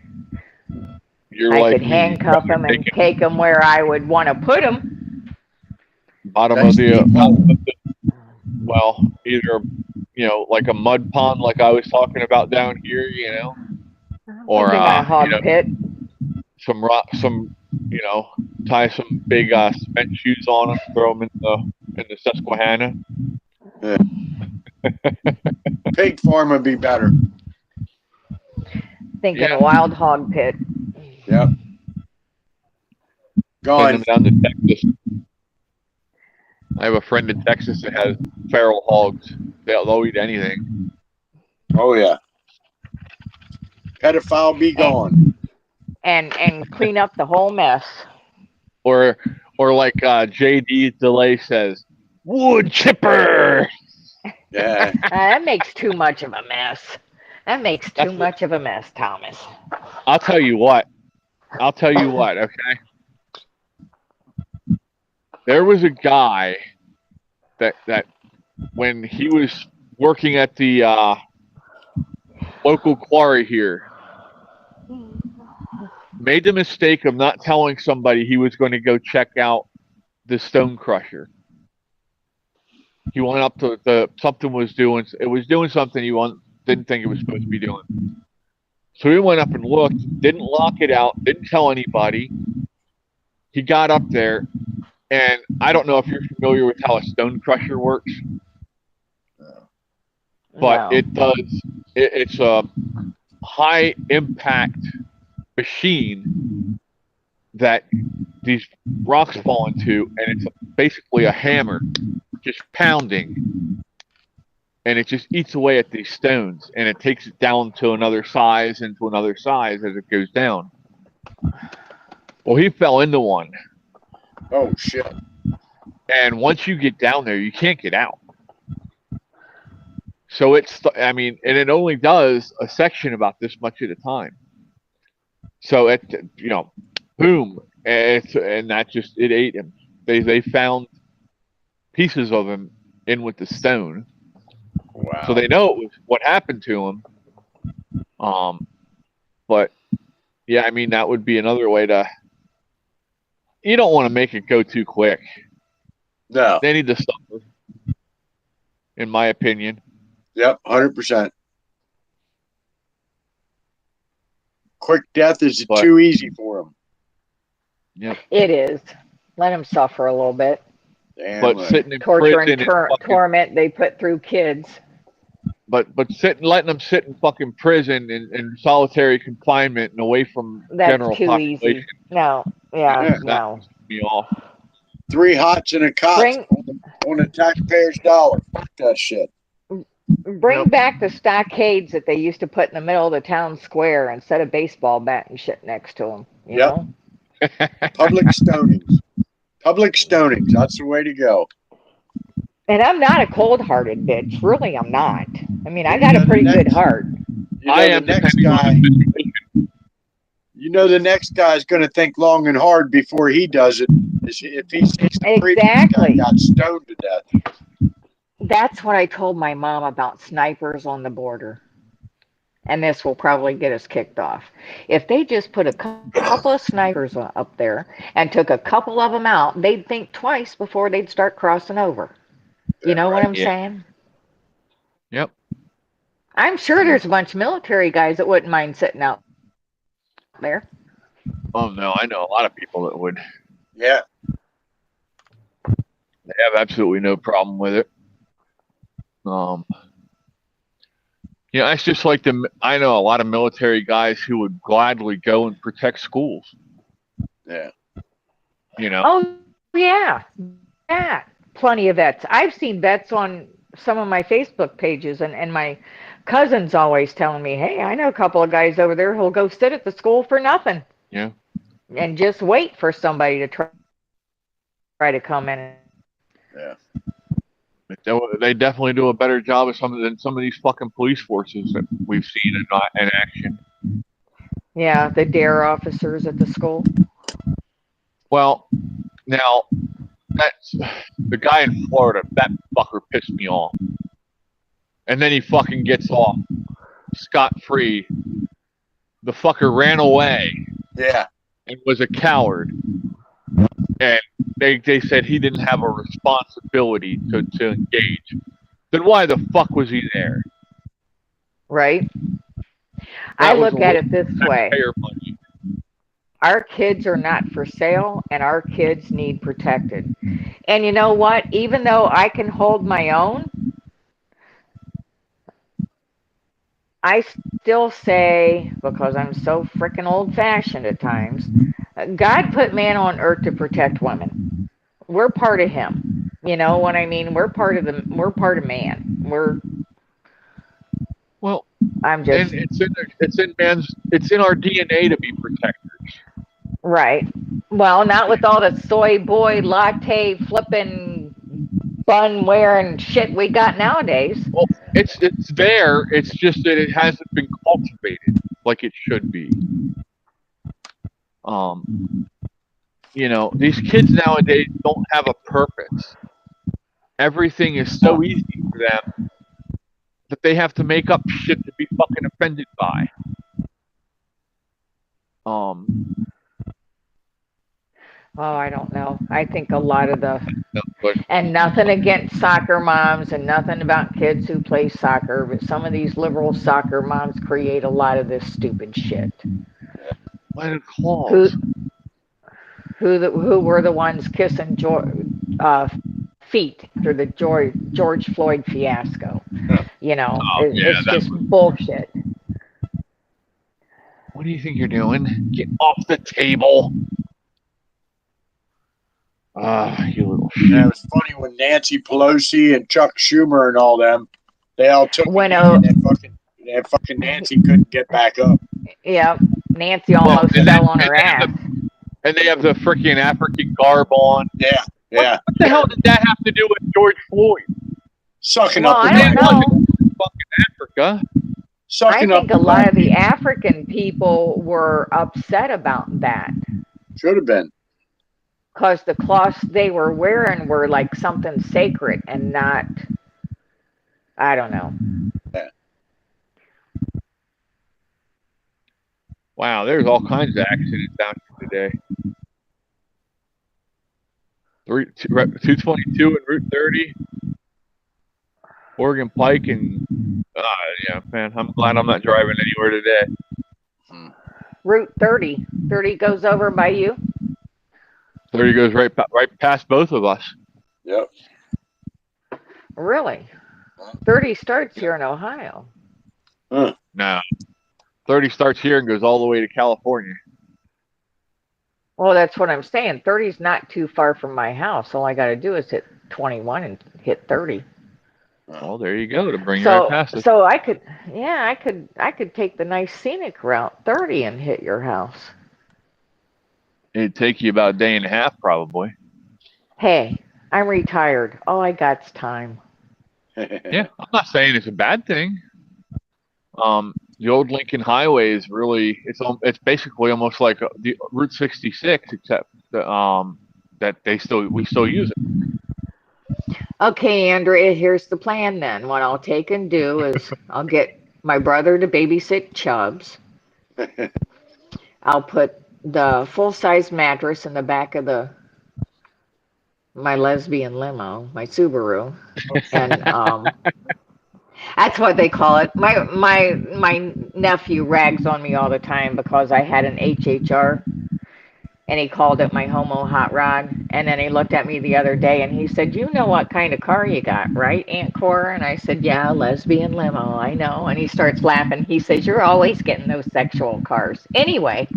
I could handcuff them and take them where I would want to put them. Bottom of the either like a mud pond, like I was talking about down here, or a hog pit. Tie some big cement shoes on them, throw them in the Susquehanna. Yeah. Pig farm would be better. Thinking a wild hog pit. Yep. Send them down to Texas. I have a friend in Texas that has feral hogs. They'll eat anything. Oh yeah. Pedophile be gone. And clean up the whole mess. Or like JD Delay says, wood chipper. Yeah. That makes too much of a mess. That makes too much of a mess, Thomas. I'll tell you what, okay? There was a guy that when he was working at the local quarry here, made the mistake of not telling somebody he was going to go check out the stone crusher. He went up to something was doing something he didn't think it was supposed to be doing. So he went up and looked, didn't lock it out, didn't tell anybody. He got up there, and I don't know if you're familiar with how a stone crusher works, but it does. It's a high impact machine that these rocks fall into, and it's basically a hammer just pounding, and it just eats away at these stones, and it takes it down to another size and to another size as it goes down. Well, he fell into one. Oh shit. And once you get down there, you can't get out. So and it only does a section about this much at a time. So boom, and that just, it ate him. They found pieces of him in with the stone, Wow. So they know it was what happened to him. But yeah, I mean that would be another way to. You don't want to make it go too quick. No. They need to suffer, in my opinion. Yep, 100%. Quick death is But- too easy for them. Yep. It is. Let them suffer a little bit. Damn But right. sitting in Torture prison and torment they put through kids. but letting them sit in fucking prison in solitary confinement and away from That's general too population easy. No. Yeah. Yeah. No. me off. 3 hots and a cot Bring on the taxpayer's dollar. Fuck that shit. bring Yep. back the stockades that they used to put in the middle of the town square and set a baseball bat and shit next to them. You Yep. know. Public stonings. Public stonings. That's the way to go. And I'm not a cold-hearted bitch. Really, I'm not. I mean, I You got know a the pretty good next- heart. You know I the am next depending on guy. the situation. You know the next guy's going to think long and hard before he does it. If he sees the previous Exactly. guy got stoned to death. That's what I told my mom about snipers on the border. And this will probably get us kicked off. If they just put a couple of snipers up there and took a couple of them out, they'd think twice before they'd start crossing over. You know what I'm Yeah. saying? Yep. I'm sure there's a bunch of military guys that wouldn't mind sitting out there. Oh no, I know a lot of people that would. Yeah. They have absolutely no problem with it. It's just like I know a lot of military guys who would gladly go and protect schools. Yeah. Oh, yeah. Yeah. Plenty of vets. I've seen vets on some of my Facebook pages, and my cousin's always telling me, hey, I know a couple of guys over there who'll go sit at the school for nothing. Yeah. And just wait for somebody to try to come in. Yeah. They definitely do a better job than some of these fucking police forces that we've seen in action. Yeah, the DARE officers at the school. Well, now that's the guy in Florida. That fucker pissed me off, and then he fucking gets off scot-free. The fucker ran away Yeah. and was a coward, and they said he didn't have a responsibility to engage. Then why the fuck was he there? Right? That I was look a at waste it this of way. taxpayer money. Our kids are not for sale, and our kids need protected. And you know what? Even though I can hold my own, I still say, because I'm so freaking old-fashioned at times, God put man on earth to protect women. We're part of him. You know what I mean? We're part of man. Well, I'm just and it's in our DNA to be protectors. right. Well, not with all the soy boy latte flipping bun wearing shit we got nowadays. Well, it's there. It's just that it hasn't been cultivated like it should be. These kids nowadays don't have a purpose. Everything is so easy for them that they have to make up shit to be fucking offended by. Oh, I don't know. I think a lot of But and nothing against soccer moms and nothing about kids who play soccer, but some of these liberal soccer moms create a lot of this stupid shit. Santa Claus. Who were the ones kissing feet after the George Floyd fiasco? It's just bullshit. What do you think you're doing? Get off the table. You little shit. Yeah, it was funny when Nancy Pelosi and Chuck Schumer and all them, they all took When and fucking Nancy couldn't get back up. Yeah, Nancy almost fell on her ass. And they have the freaking African garb on. Yeah, yeah. What the hell did that have to do with George Floyd? Sucking up the I don't know. Fucking Africa. Sucking I think up a lot of the African people were upset about that. Should have been. Because the cloths they were wearing were like something sacred and not I don't know. Wow, there's all kinds of accidents down here today. 222 and Route 30, Oregon Pike, and yeah, man, I'm glad I'm not driving anywhere today. Route 30. 30 goes over by you? 30 goes right past both of us. Yep. Really? 30 starts here in Ohio. No. 30 starts here and goes all the way to California. Well, that's what I'm saying. 30's not too far from my house. All I got to do is hit 21 and hit 30. Well, there you go, to bring you right past it. So I could take the nice scenic route 30 and hit your house. It'd take you about a day and a half, probably. Hey, I'm retired. All I got's time. Yeah, I'm not saying it's a bad thing. The old Lincoln Highway is really, it's basically almost like the Route 66, except that we still use it. Okay, Andrea, here's the plan then. What I'll take and do is I'll get my brother to babysit Chubbs. I'll put the full-size mattress in the back of my lesbian limo, my Subaru, and that's what they call it. My nephew rags on me all the time because I had an HHR, and he called it my homo hot rod. And then he looked at me the other day and he said, "You know what kind of car you got, right, Aunt Cora?" And I said, "Yeah, lesbian limo, I know." And he starts laughing. He says, "You're always getting those sexual cars." Anyway,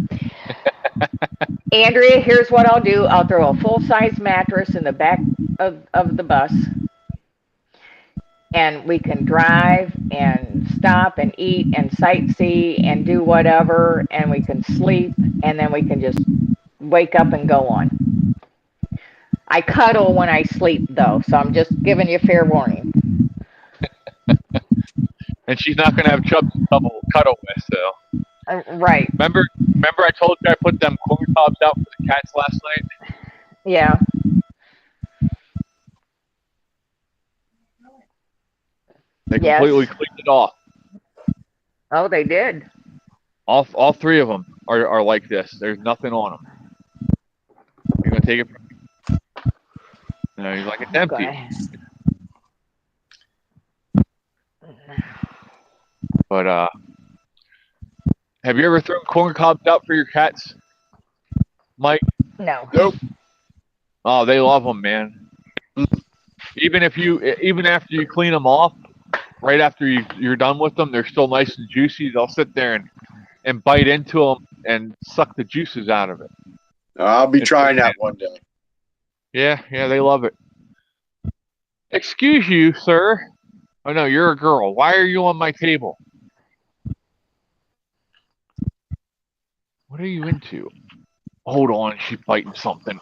Andrea, here's what I'll do. I'll throw a full-size mattress in the back of the bus, and we can drive and stop and eat and sightsee and do whatever, and we can sleep, and then we can just wake up and go on. I cuddle when I sleep, though, so I'm just giving you fair warning. And she's not going to have Chubbs to cuddle with, so. Right. Remember I told you I put them corn cobs out for the cats last night? Yeah. They completely cleaned it off. Oh, they did. All three of them are like this. There's nothing on them. You're going to take it from me? No, he's like, it's empty. Okay. But, have you ever thrown corn cobs out for your cats, Mike? No. Nope. Oh, they love them, man. Even after you clean them off, right after you're done with them, they're still nice and juicy. They'll sit there and bite into them and suck the juices out of it. I'll be trying that one day. Yeah, they love it. Excuse you, sir. Oh, no, you're a girl. Why are you on my table? What are you into? Hold on, she's biting something.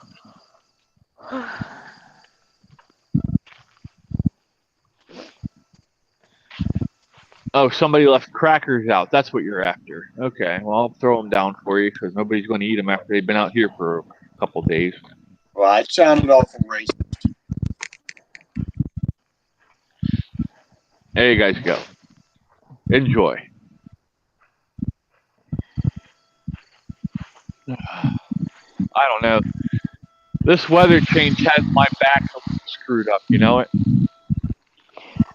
Oh, somebody left crackers out. That's what you're after. Okay, well, I'll throw them down for you because nobody's going to eat them after they've been out here for a couple of days. Well, that sounded awful racist. There you guys go. Enjoy. I don't know. This weather change has my back a little screwed up, you know it?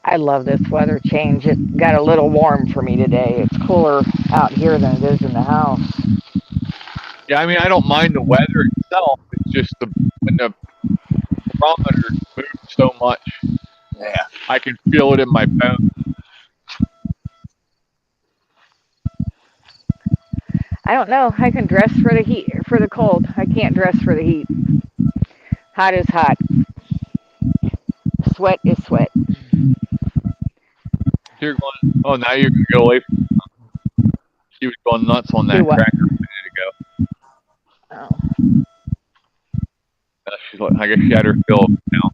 I love this weather change. It got a little warm for me today. It's cooler out here than it is in the house. Yeah, I mean, I don't mind the weather itself. It's just when the barometer moves so much. Yeah. I can feel it in my bones. I don't know. I can dress for the heat, for the cold. I can't dress for the heat. Hot is hot. Sweat is sweat. You're going. Oh, now you're gonna go away from her. She was going nuts on that cracker a minute ago. Oh. She's like, I guess she had her fill now.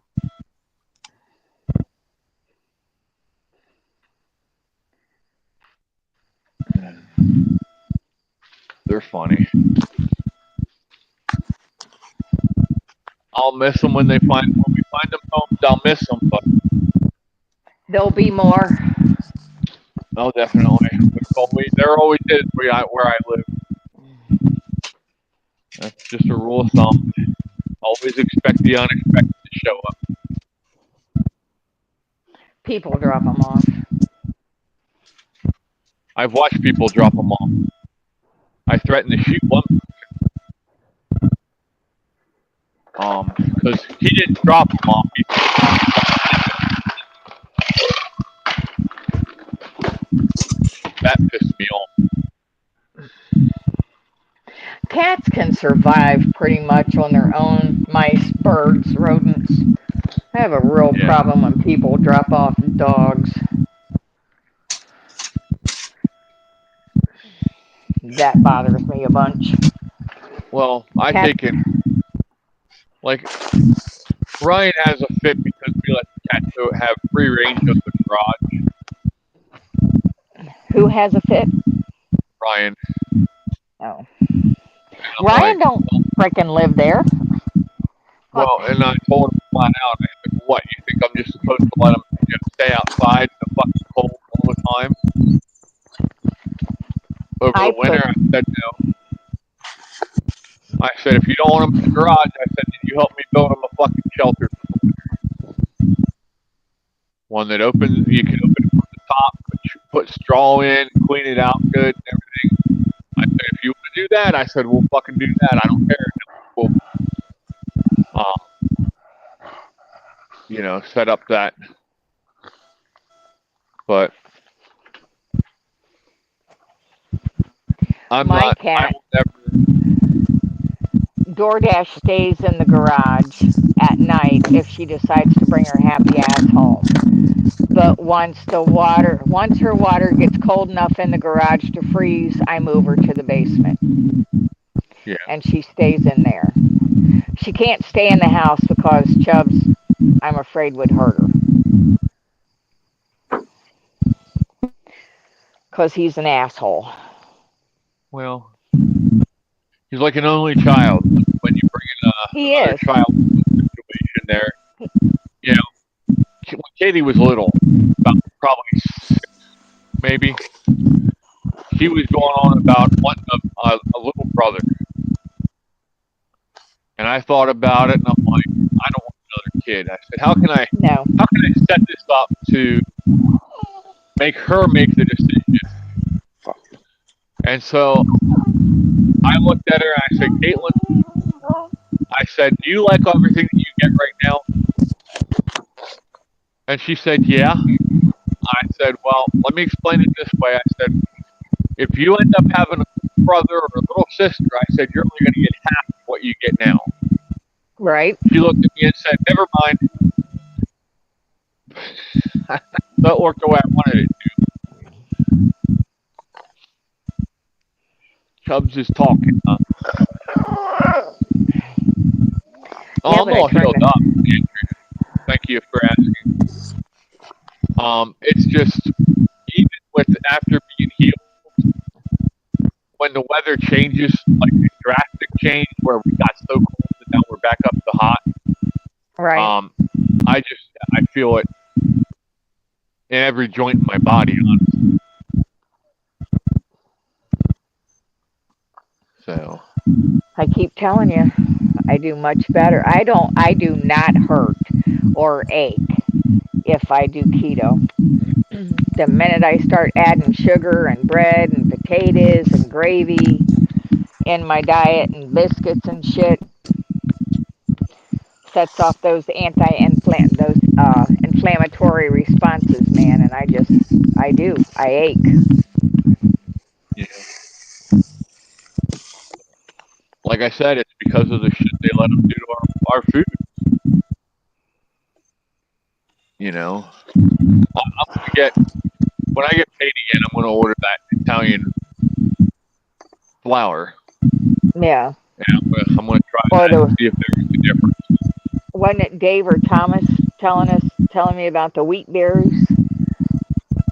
They're funny. I'll miss them when we find them homes. I'll miss them, but There'll be more. Oh, definitely. There always is where I live. That's just a rule of thumb. Always expect the unexpected to show up. People drop them off. I've watched people drop them off. I threatened to shoot one because he didn't drop them off. That pissed me off. Cats can survive pretty much on their own. Mice, birds, rodents. I have a real Yeah. problem when people drop off dogs. That bothers me a bunch. Well, I Cat, take it like Ryan has a fit because we let the cat have free range of the garage. who has a fit? Ryan. Oh, And I'm Ryan like, don't frickin' live there. What? well, and I told him flat out, I said, what, you think I'm just supposed to let him stay outside in the fucking cold all the time? Over I the winter, put I said no. I said, if you don't want him in the garage, I said, can you help me build him a fucking shelter? One that you can open it from the top, put straw in, clean it out good and everything. I said, if you want to do that, I said, we'll fucking do that. I don't care. We'll, set up that. But my cat. DoorDash stays in the garage at night if she decides to bring her happy ass home. But once her water gets cold enough in the garage to freeze, I move her to the basement. Yeah. And she stays in there. She can't stay in the house because Chubbs, I'm afraid, would hurt her. Because he's an asshole. Well, he's like an only child. When you bring in another child situation there, when Katie was little, about probably 6, maybe, she was going on about wanting a little brother. And I thought about it, and I'm like, I don't want another kid. I said, how can I set this up to make her make the decision? And so I looked at her and I said, Caitlin, I said, do you like everything that you get right now? And she said, yeah. I said, well, let me explain it this way. I said, if you end up having a brother or a little sister, I said, you're only going to get half of what you get now. Right. She looked at me and said, never mind. That worked the way I wanted it to. Chubbs is talking, huh? Oh, I'm all healed up, Andrew. Thank you for asking. It's just, even with after being healed, when the weather changes, like a drastic change where we got so cold and now we're back up to hot. Right. I feel it in every joint in my body, honestly. So. I keep telling you, I do much better. I do not hurt or ache if I do keto. The minute I start adding sugar and bread and potatoes and gravy in my diet and biscuits and shit, sets off those inflammatory responses, man. And I ache. Yeah. Like I said, it's because of the shit they let them do to our food. I'm gonna when I get paid again, I'm gonna order that Italian flour. Yeah. And I'm gonna try that and see if there's a difference. Wasn't it Dave or Thomas telling me about the wheat berries?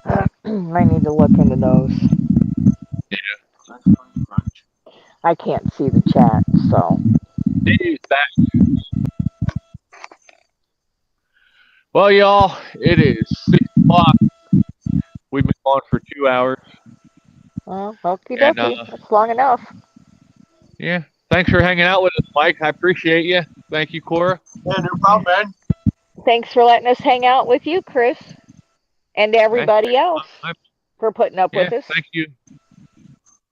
I need to look into those. Yeah. I can't see the chat, so. Dave's back. Well, y'all, it is o'clock. We've been on for 2 hours. Well, okie And dokie. That's long enough. yeah, thanks for hanging out with us, Mike. I appreciate you. Thank you, Cora. Yeah, no problem, man. Thanks for letting us hang out with you, Chris, and everybody else for putting up with us. Thank you.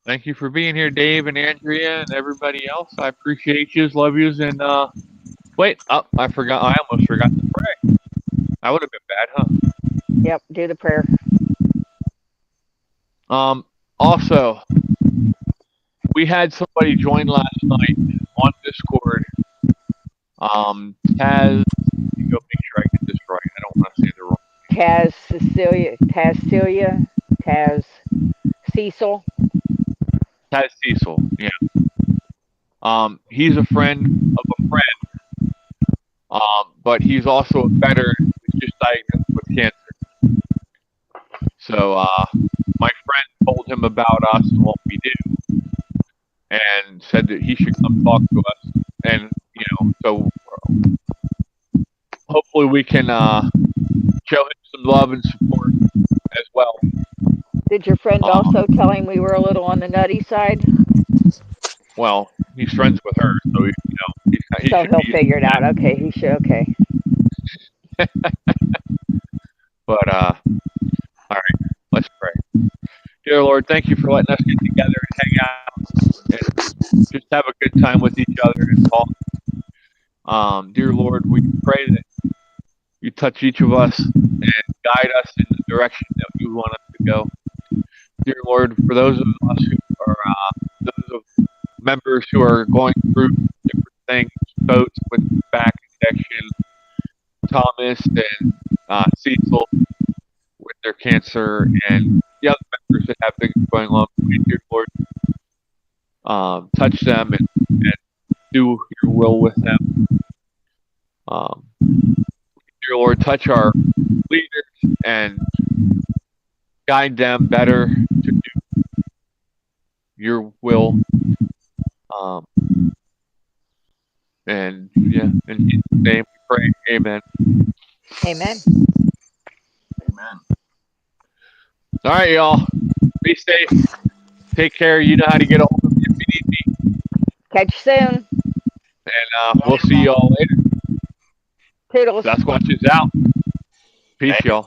Thank you for being here, Dave and Andrea and everybody else. I appreciate yous, love yous, and wait, I forgot. I almost forgot to pray. That would have been bad, huh? Yep, do the prayer. Also, we had somebody join last night on Discord. Taz, let me go make sure I get this right. I don't want to say the wrong. Taz Cecil. Taz Cecil, yeah. He's a friend of a friend. But he's also a veteran who's just diagnosed with cancer. So, my friend told him about us and what we do, and said that he should come talk to us. And so hopefully we can show him some love and support as well. Did your friend also tell him we were a little on the nutty side? Well, he's friends with her, so he'll figure it out. Okay, he should. Okay. But all right, let's pray. Dear Lord, thank you for letting us get together and hang out and just have a good time with each other and talk. Dear Lord, we pray that you touch each of us and guide us in the direction that you want us to go. Dear Lord, for those of us who are those of members who are going through different things, boats with back infection, Thomas and Cecil with their cancer, and the other members that have things going on, dear Lord, touch them and do your will with them. Dear Lord, touch our leaders and guide them better to do your will. And in Jesus' name we pray. Amen. Amen. Amen. All right, y'all. Be safe. Take care. You know how to get a hold of me if you need me. Catch you soon. And we'll see y'all later. Toodles. Sasquatch is out. Peace, y'all.